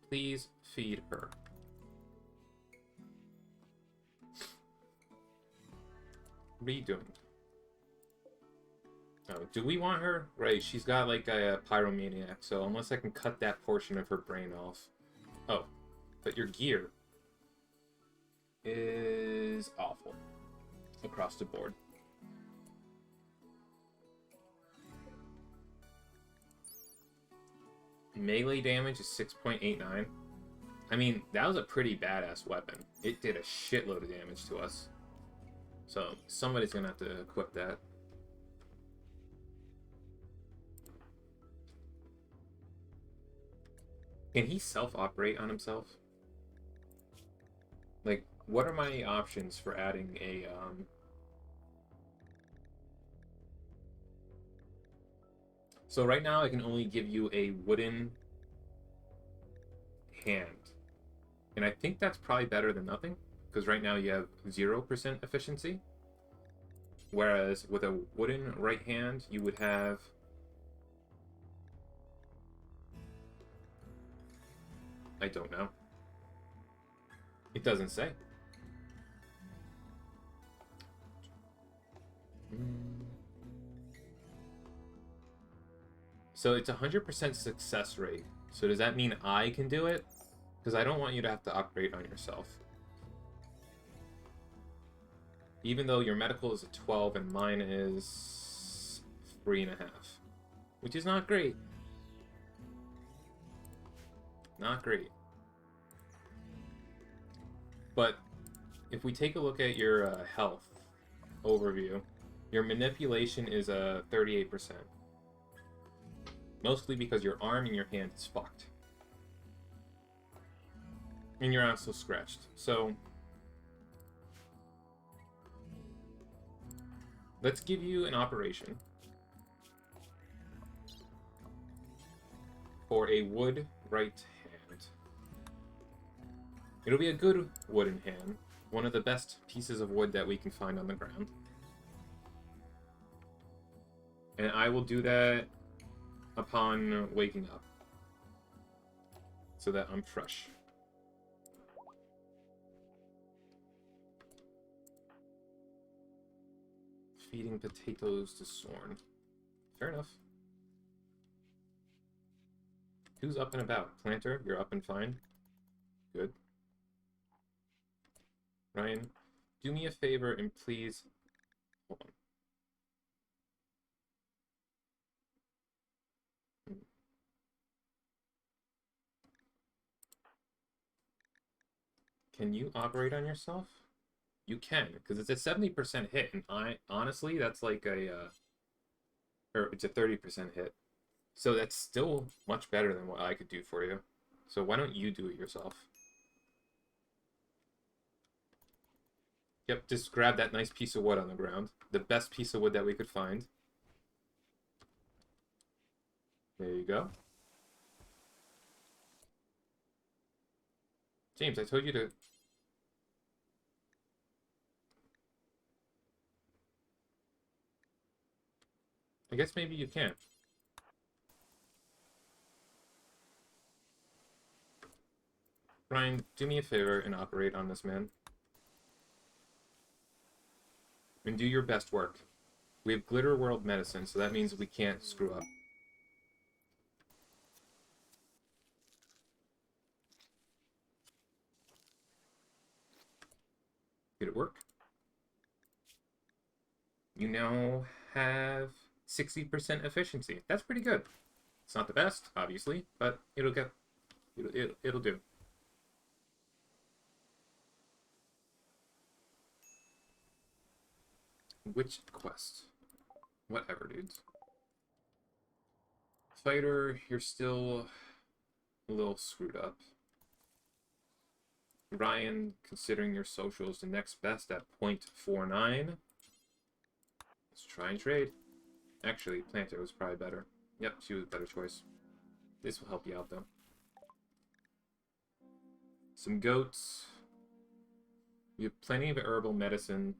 Please feed her. Redoing. Oh, do we want her? Right, she's got like a pyromaniac, so unless I can cut that portion of her brain off. Oh, but your gear. is awful across the board. Melee damage is 6.89. I mean, that was a pretty badass weapon. It did a shitload of damage to us. So, somebody's gonna have to equip that. Can he self-operate on himself? Like, what are my options for adding a, So right now I can only give you a wooden hand. And I think that's probably better than nothing, because right now you have 0% efficiency. Whereas with a wooden right hand, you would have... I don't know. It doesn't say. So it's 100% success rate. So does that mean I can do it? Because I don't want you to have to operate on yourself. Even though your medical is a 12 and mine is 3.5. Which is not great. Not great. But if we take a look at your health overview, your manipulation is 38%. Mostly because your arm and your hand is fucked. And you're also scratched. So let's give you an operation for a wood right hand. It'll be a good wooden hand. One of the best pieces of wood that we can find on the ground. And I will do that upon waking up. So that I'm fresh. Feeding potatoes to Sorn. Fair enough. Who's up and about? Planter, you're up and fine. Good. Ryan, do me a favor and please... Hold on. Can you operate on yourself? You can, because it's a 70% hit, and honestly, that's like a, or it's a 30% hit. So that's still much better than what I could do for you. So why don't you do it yourself? Yep, just grab that nice piece of wood on the ground. The best piece of wood that we could find. There you go. James, I told you to... I guess maybe you can't. Ryan, do me a favor and operate on this man. And do your best work. We have Glitter World medicine, so that means we can't screw up. Did it work? You now have 60% efficiency. That's pretty good. It's not the best, obviously, but it'll do. Which quest? Whatever, dudes. Fighter, you're still a little screwed up. Ryan, considering your social is the next best at 0.49. Let's try and trade. Actually, Planter was probably better. Yep, she was a better choice. This will help you out, though. Some goats. We have plenty of herbal medicine.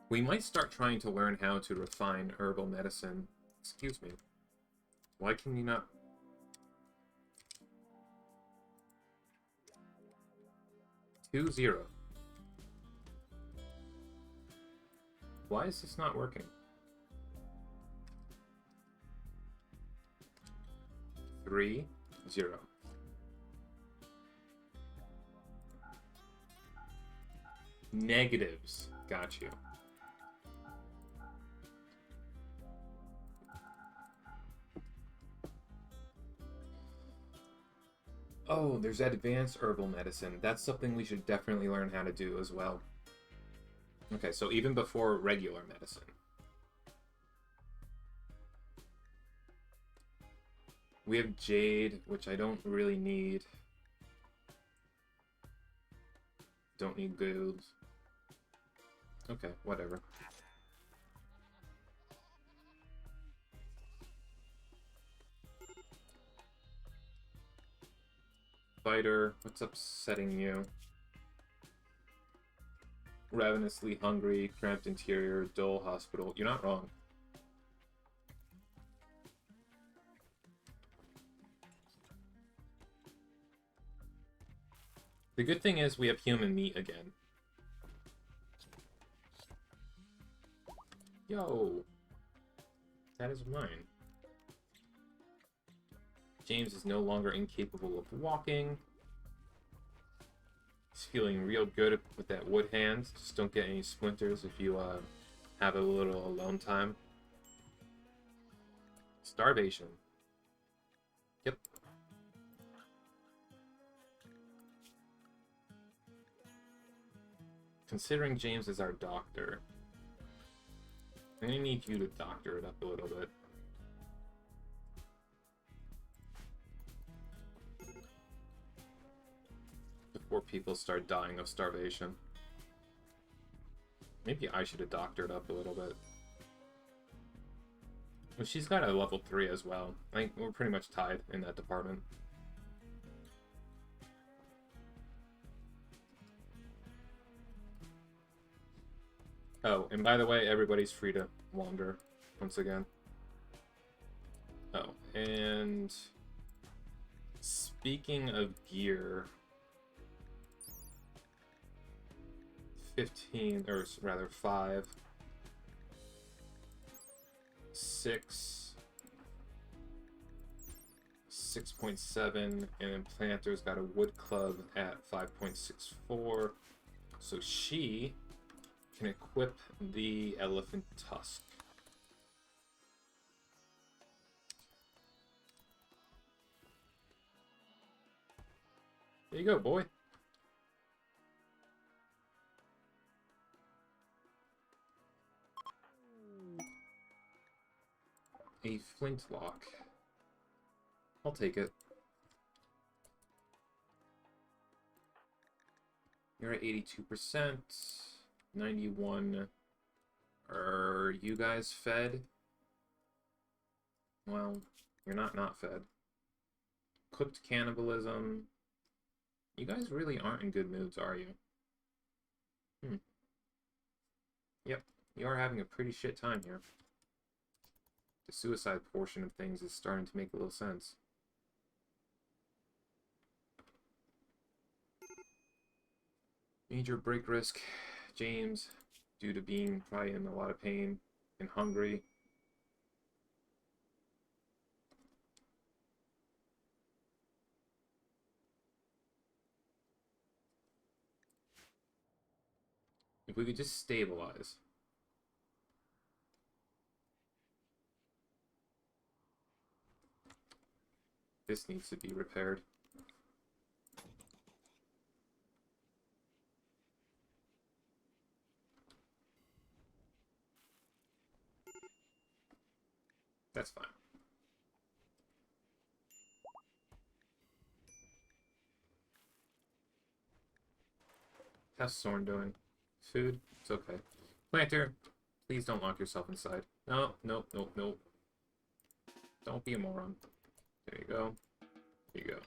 We might start trying to learn how to refine herbal medicine. Excuse me. Why can you not... 2-0. Why is this not working? 3-0. Negatives. Got you. Oh, there's advanced herbal medicine. That's something we should definitely learn how to do as well. Okay, so even before regular medicine. We have Jade, which I don't really need. Don't need gold. Okay, whatever. Fighter, what's upsetting you? Ravenously hungry, cramped interior, dull hospital. You're not wrong. The good thing is we have human meat again. Yo! That is mine. James is no longer incapable of walking. He's feeling real good with that wood hand. Just don't get any splinters if you have a little alone time. Starvation. Yep. Considering James is our doctor, I'm gonna need you to doctor it up a little bit. Before people start dying of starvation. Maybe I should have doctored up a little bit. Well, she's got a level 3 as well. I think we're pretty much tied in that department. Oh, and by the way, everybody's free to wander once again. Oh, and speaking of gear, 15, or rather 5, 6, 6.7, and then Planter's got a wood club at 5.64, so she can equip the elephant tusk. There you go, boy. A flintlock. I'll take it. You're at 82%. 91. Are you guys fed? Well, you're not fed. Cooked cannibalism. You guys really aren't in good moods, are you? Yep, you are having a pretty shit time here. The suicide portion of things is starting to make a little sense. Major break risk, James, due to being probably in a lot of pain and hungry. If we could just stabilize. This needs to be repaired. That's fine. How's Sorn doing? Food? It's okay. Planter, please don't lock yourself inside. No, nope, nope, nope. Don't be a moron. There you go. There you go.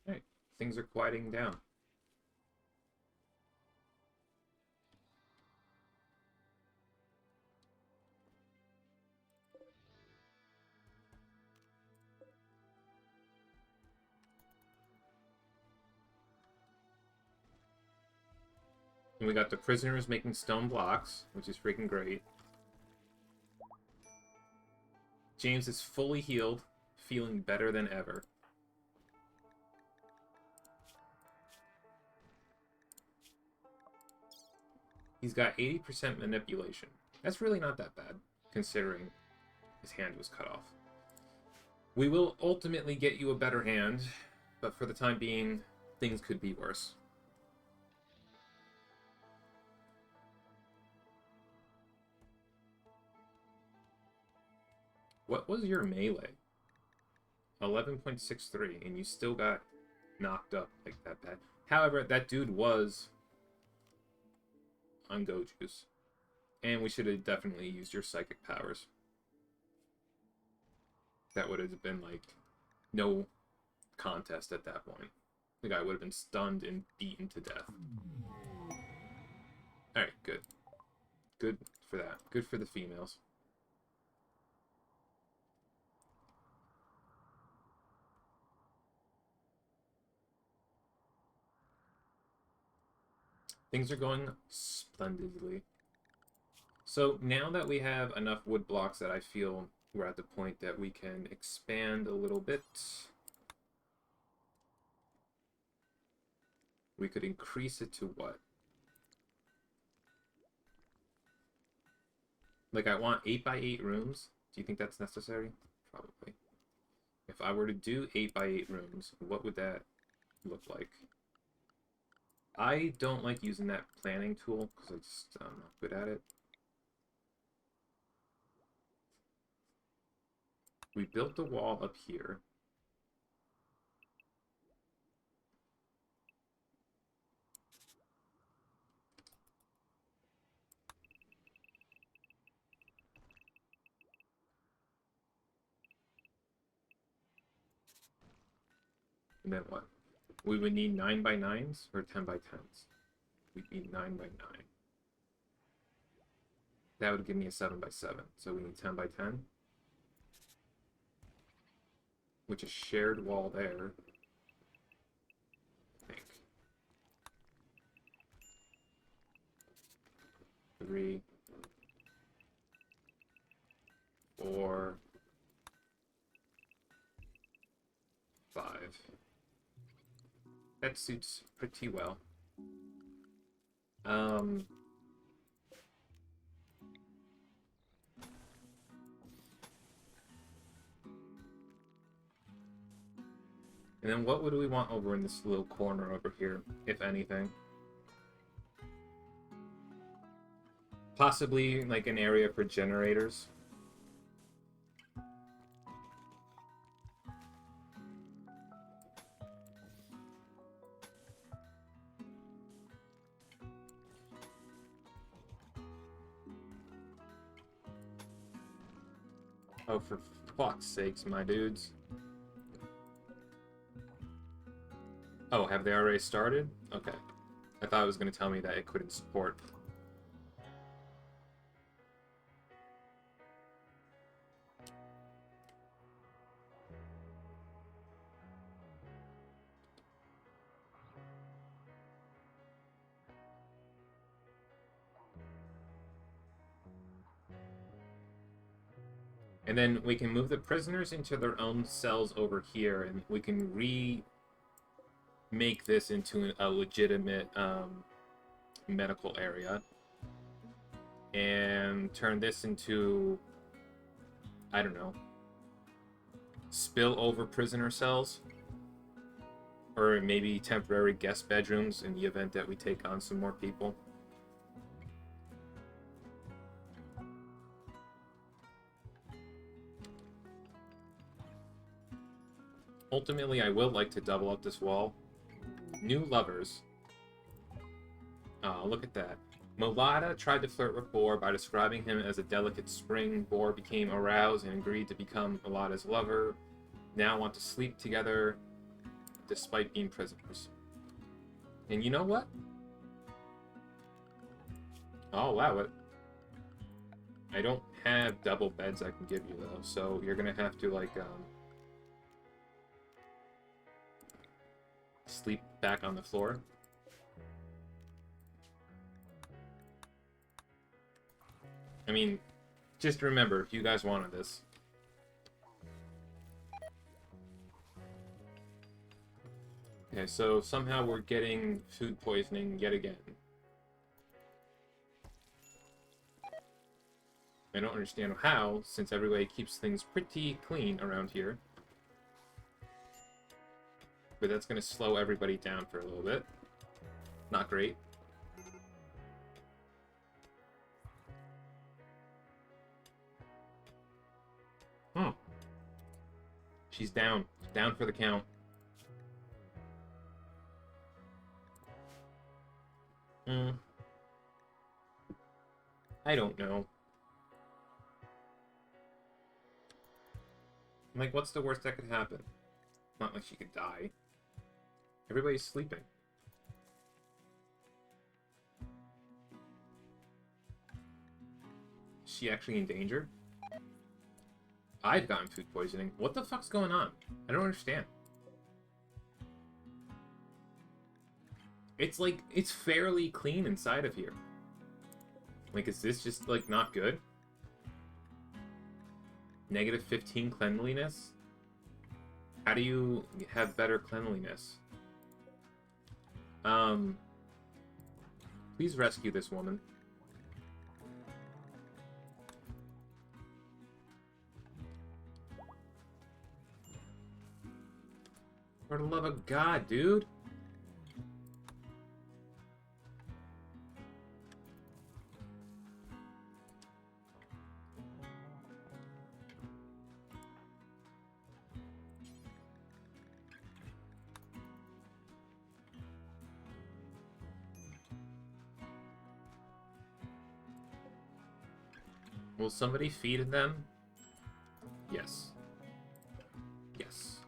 Alright, things are quieting down. And we got the prisoners making stone blocks, which is freaking great. James is fully healed, feeling better than ever. He's got 80% manipulation. That's really not that bad, considering his hand was cut off. We will ultimately get you a better hand, but for the time being, things could be worse. What was your melee? 11.63, and you still got knocked up like that bad. However, that dude was on go juice. And we should have definitely used your psychic powers. That would have been like no contest at that point. The guy would have been stunned and beaten to death. Alright, good. Good for that. Good for the females. Things are going splendidly. So now that we have enough wood blocks that I feel we're at the point that we can expand a little bit, we could increase it to what? Like, I want 8x8 rooms. Do you think that's necessary? Probably. If I were to do 8x8 rooms, what would that look like? I don't like using that planning tool because I'm not good at it. We built the wall up here. And then what? We would need 9x9s or 10x10s. We'd need 9x9. That would give me a 7x7. So we need 10x10. Which is shared wall there. I think. 3, 4, 5. That suits pretty well. And then what would we want over in this little corner over here, if anything? Possibly like an area for generators. Oh, for fuck's sakes, my dudes. Oh, have they already started? Okay. I thought it was going to tell me that it couldn't support. And then we can move the prisoners into their own cells over here, and we can remake this into a legitimate medical area. And turn this into, I don't know, spillover prisoner cells. Or maybe temporary guest bedrooms in the event that we take on some more people. Ultimately, I will like to double up this wall. New lovers. Oh, look at that. Molada tried to flirt with Boar by describing him as a delicate spring. Boar became aroused and agreed to become Molada's lover. Now want to sleep together despite being prisoners. And you know what? I'll allow it. I don't have double beds I can give you, though, so you're gonna have to, like, sleep back on the floor. I mean, just remember, you guys wanted this. Okay, so somehow we're getting food poisoning yet again. I don't understand how, since everybody keeps things pretty clean around here. But that's going to slow everybody down for a little bit. Not great. Hmm. She's down. Down for the count. I don't know. Like, what's the worst that could happen? Not like she could die. Everybody's sleeping. Is she actually in danger? I've gotten food poisoning. What the fuck's going on? I don't understand. It's like, it's fairly clean inside of here. Like, is this just, like, not good? Negative 15 cleanliness? How do you have better cleanliness? Please rescue this woman. For the love of God, dude! Will somebody feed them? Yes. Yes.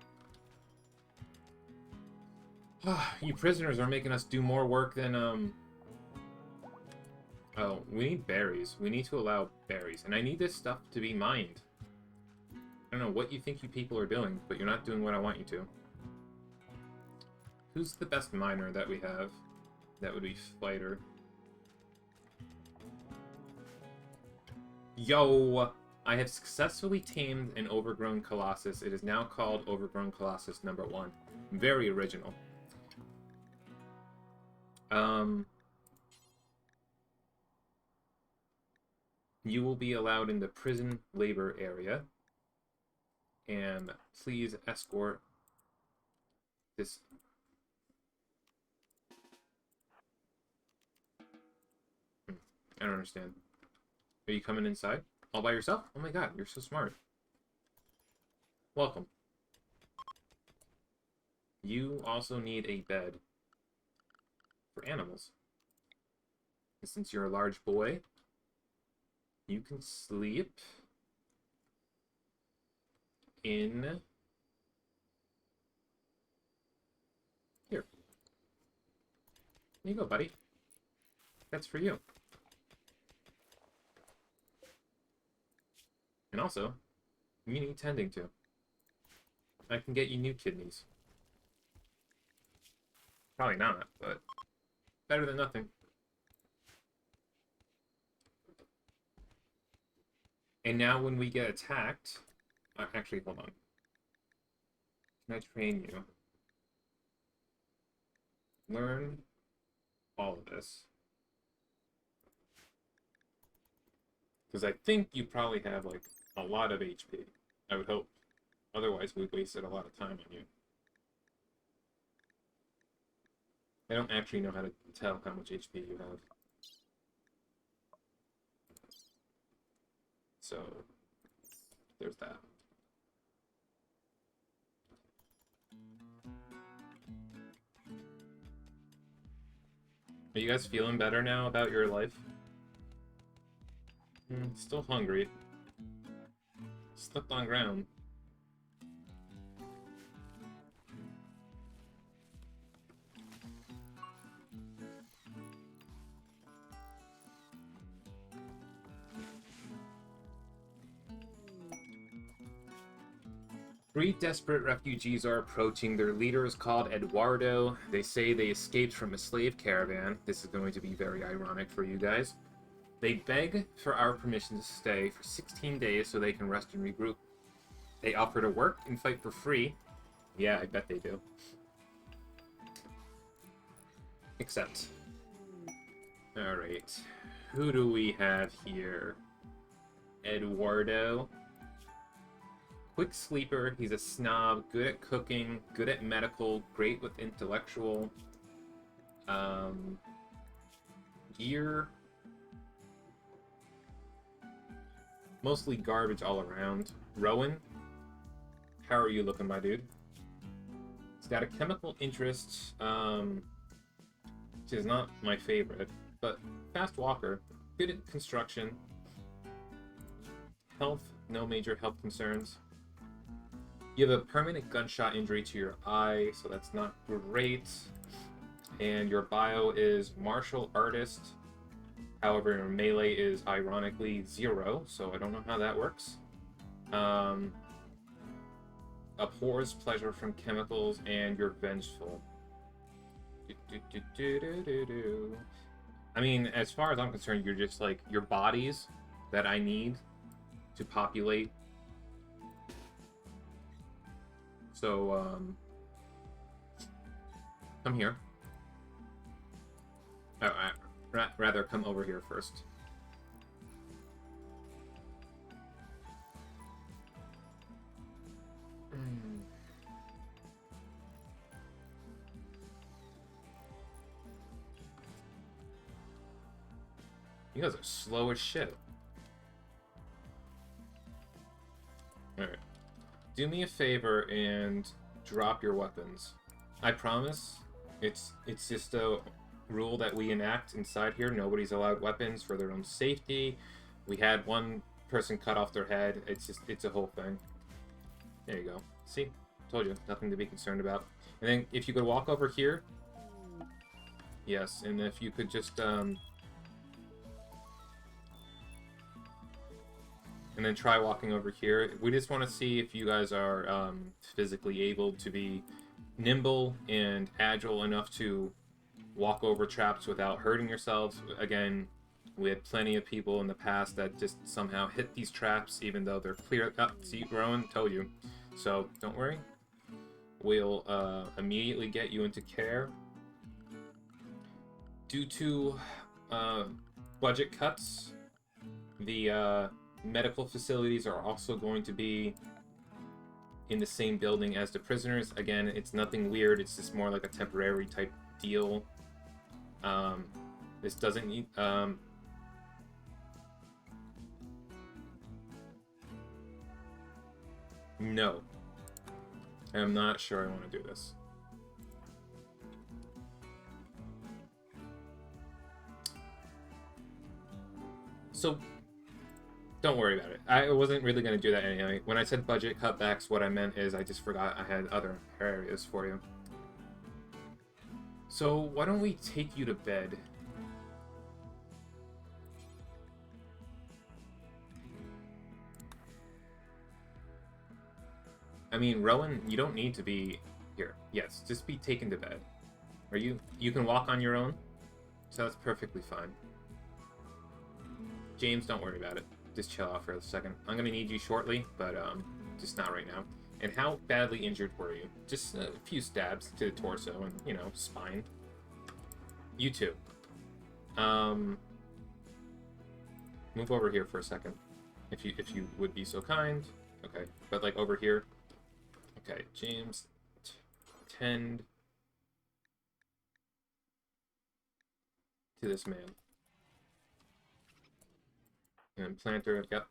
You prisoners are making us do more work than, Oh, we need berries. We need to allow berries. And I need this stuff to be mined. I don't know what you think you people are doing, but you're not doing what I want you to. Who's the best miner that we have? That would be Fighter. Yo! I have successfully tamed an overgrown Colossus. It is now called Overgrown Colossus #1. Very original. You will be allowed in the prison labor area. And please escort this... I don't understand. Are you coming inside? All by yourself? Oh my god, you're so smart. Welcome. You also need a bed for animals. And since you're a large boy, you can sleep in here. There you go, buddy. That's for you. And also, you need tending to. I can get you new kidneys. Probably not, but better than nothing. And now when we get attacked... actually, hold on. Can I train you? Learn all of this. Because I think you probably have, like, a lot of HP. I would hope. Otherwise, we've wasted a lot of time on you. I don't actually know how to tell how much HP you have. So, there's that. Are you guys feeling better now about your life? Still hungry. Slept on ground. Three desperate refugees are approaching. Their leader is called Eduardo. They say they escaped from a slave caravan. This is going to be very ironic for you guys. They beg for our permission to stay for 16 days so they can rest and regroup. They offer to work and fight for free. Yeah, I bet they do. Except. Alright. Who do we have here? Eduardo. Quick sleeper. He's a snob. Good at cooking. Good at medical. Great with intellectual. Gear. Mostly garbage all around. Rowan. How are you looking, my dude? He's got a chemical interest, which is not my favorite, but fast walker, good at construction, health, no major health concerns. You have a permanent gunshot injury to your eye, so that's not great. And your bio is martial artist. However, your melee is ironically 0, so I don't know how that works. Abhors pleasure from chemicals, and you're vengeful. I mean, as far as I'm concerned, you're just like your bodies that I need to populate. So, come here. Oh, rather come over here first. You guys are slow as shit. Alright. Do me a favor and drop your weapons. I promise, it's just a rule that we enact inside here. Nobody's allowed weapons for their own safety. We had one person cut off their head. It's a whole thing. There you go. See? Told you. Nothing to be concerned about. And then if you could walk over here. Yes, and if you could just, and then try walking over here. We just want to see if you guys are physically able to be nimble and agile enough to walk over traps without hurting yourselves. Again, we had plenty of people in the past that just somehow hit these traps even though they're clear. Oh, see, Rowan, told you. So, don't worry. We'll immediately get you into care. Due to budget cuts, the medical facilities are also going to be in the same building as the prisoners. Again, it's nothing weird. It's just more like a temporary type deal. This doesn't need... No. I'm not sure I want to do this. So, don't worry about it. I wasn't really going to do that anyway. When I said budget cutbacks, what I meant is I just forgot I had other areas for you. So, why don't we take you to bed? I mean, Rowan, you don't need to be here. Yes, just be taken to bed. Are you? You can walk on your own? So that's perfectly fine. James, don't worry about it. Just chill out for a second. I'm gonna need you shortly, but just not right now. And how badly injured were you? Just a few stabs to the torso and, you know, spine. You too. Move over here for a second. If you would be so kind. Okay, but like over here. Okay, James, tend to this man. And planter, yep.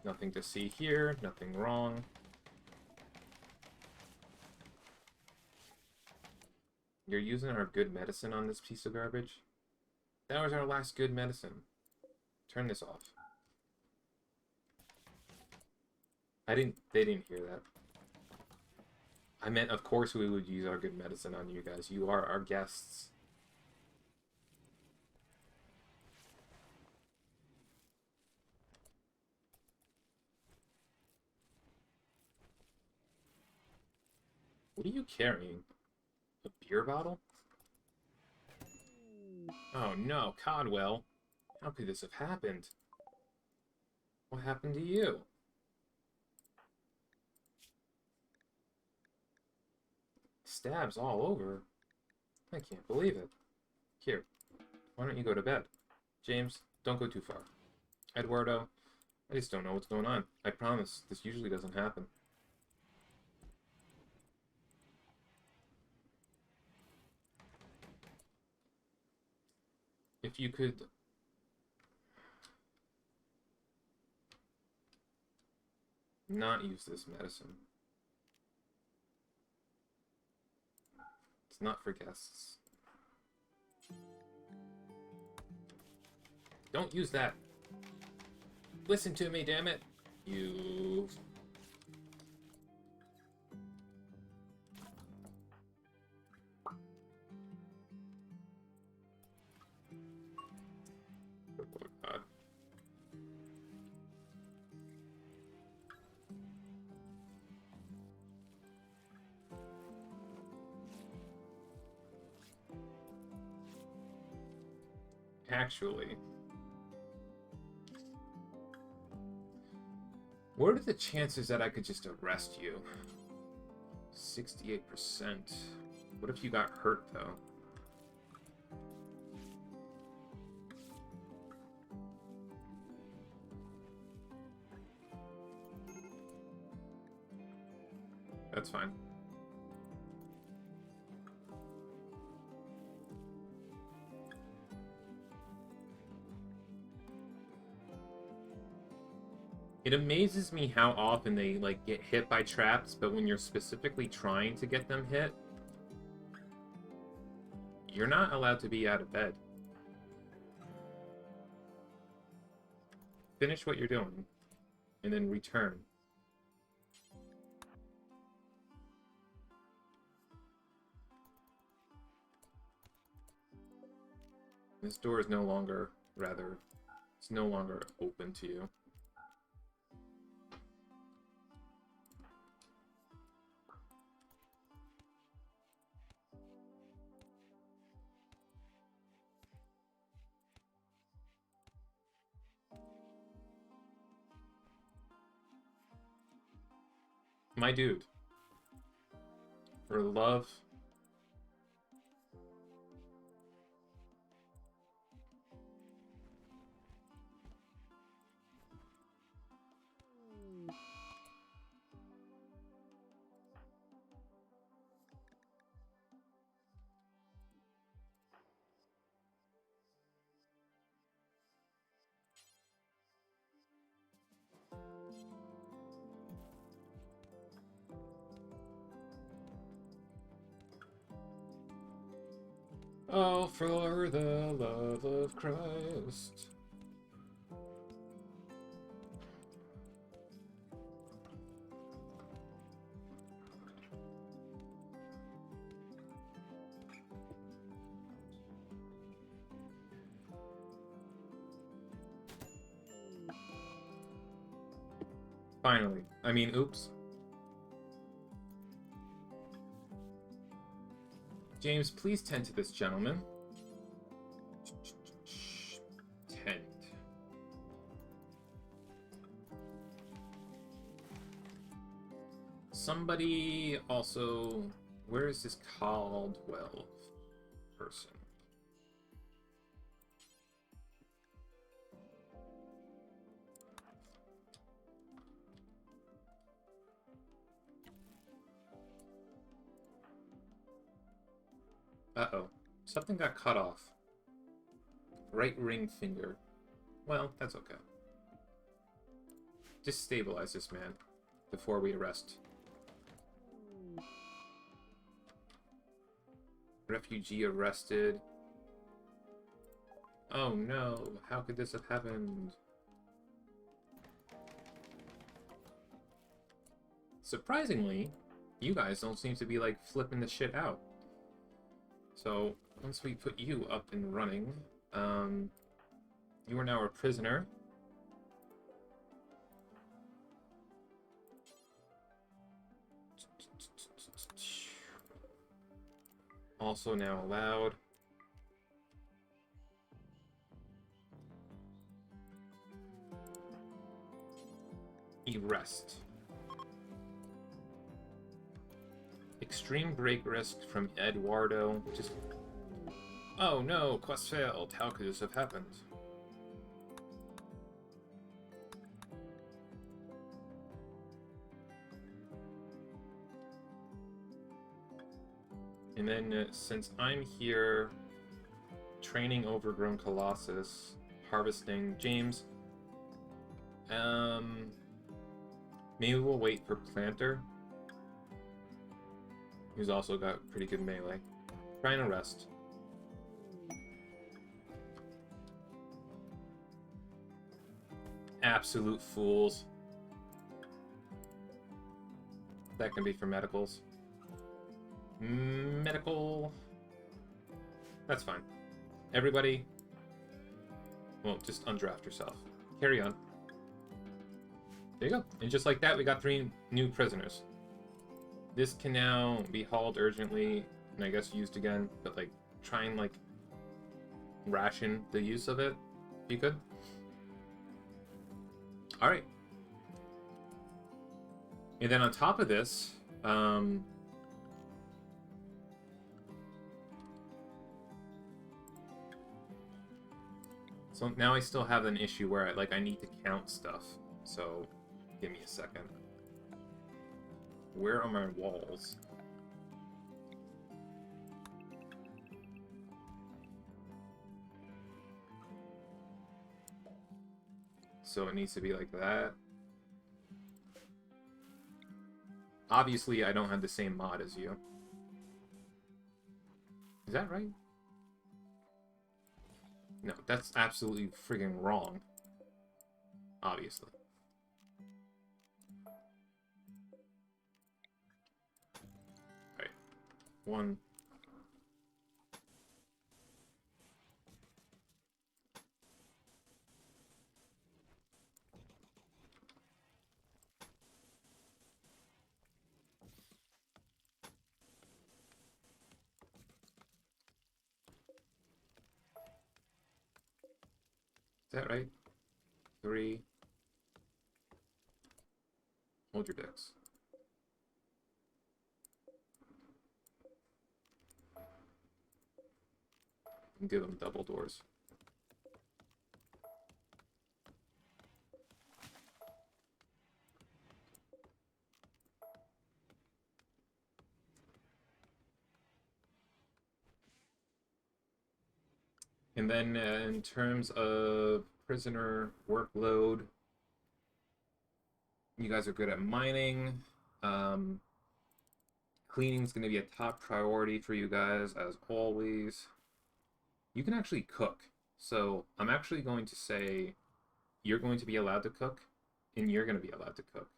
Nothing to see here, nothing wrong. You're using our good medicine on this piece of garbage? That was our last good medicine. Turn this off. They didn't hear that. I meant, of course we would use our good medicine on you guys. You are our guests. What are you carrying? A beer bottle? Oh no, Codwell. How could this have happened? What happened to you? Stabs all over. I can't believe it. Here, why don't you go to bed? James, don't go too far. Eduardo, I just don't know what's going on. I promise, this usually doesn't happen. If you could... not use this medicine. It's not for guests. Don't use that. Listen to me, damn it. You... Oh, God. Actually... what are the chances that I could just arrest you? 68%. What if you got hurt, though? That's fine. It amazes me how often they, like, get hit by traps, but when you're specifically trying to get them hit, you're not allowed to be out of bed. Finish what you're doing, and then return. This door is no longer, rather, it's no longer open to you. My dude. For love. Oh, for the love of Christ. Finally. I mean, oops. James, please tend to this gentleman. Tend. Somebody also... where is this Caldwell person? Uh-oh. Something got cut off. Right ring finger. Well, that's okay. Just stabilize this man before we arrest. Refugee arrested. Oh no, how could this have happened? Surprisingly, you guys don't seem to be, like, flipping the shit out. So, once we put you up and running, you are now a prisoner. Also now allowed. rest. Extreme break risk from Eduardo. Just... Oh no, quest failed. How could this have happened? And then, since I'm here training Overgrown Colossus, harvesting James, maybe we'll wait for Planter, who's also got pretty good melee. Trying to rest. Absolute fools. That can be for medicals. Medical... That's fine. Everybody... Well, just undraft yourself. Carry on. There you go. And just like that, we got 3 new prisoners. This can now be hauled urgently, and I guess used again, but, like, try and, like, ration the use of it, if you could. Alright. And then on top of this, so now I still have an issue where I need to count stuff. So give me a second. Where are my walls? So it needs to be like that. Obviously, I don't have the same mod as you. Is that right? No, that's absolutely friggin' wrong. Obviously. Alright. 1. Is that right? 3. Hold your dicks. And give them double doors. And then in terms of prisoner workload, you guys are good at mining. Cleaning is going to be a top priority for you guys, as always. You can actually cook. So I'm actually going to say you're going to be allowed to cook, and you're going to be allowed to cook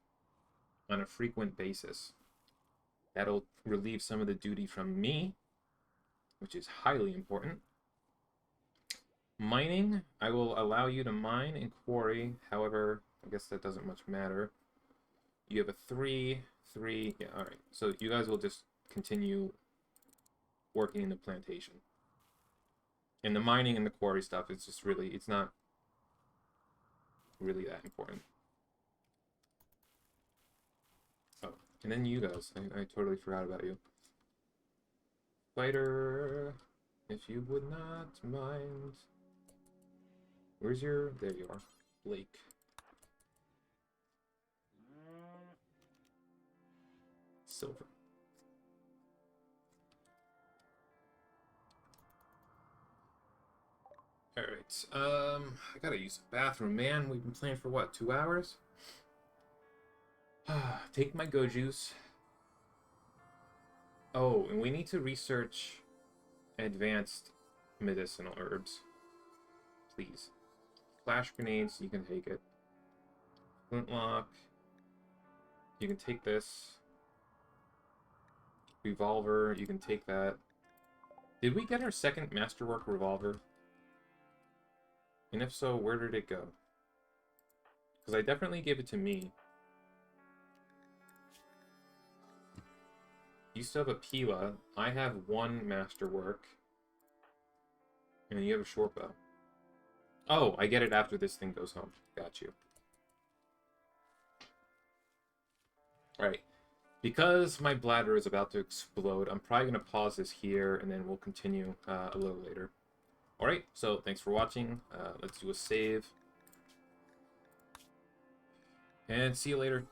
on a frequent basis. That'll relieve some of the duty from me, which is highly important. Mining, I will allow you to mine and quarry. However, I guess that doesn't much matter. You have a 3, 3. Yeah, alright. So you guys will just continue working in the plantation. And the mining and the quarry stuff is just really, it's not really that important. Oh, and then you guys. I totally forgot about you. Fighter, if you would not mind. Where's your... There you are. Blake. Silver. Alright, I gotta use the bathroom, man. We've been playing for what, 2 hours? Take my go juice. Oh, and we need to research advanced medicinal herbs. Please. Flash grenades, you can take it. Flintlock. You can take this. Revolver, you can take that. Did we get our second Masterwork revolver? And if so, where did it go? Because I definitely gave it to me. You still have a Pila. I have 1 Masterwork. And you have a short bow. Oh, I get it after this thing goes home. Got you. Alright. Because my bladder is about to explode, I'm probably going to pause this here, and then we'll continue a little later. Alright, so thanks for watching. Let's do a save. And see you later.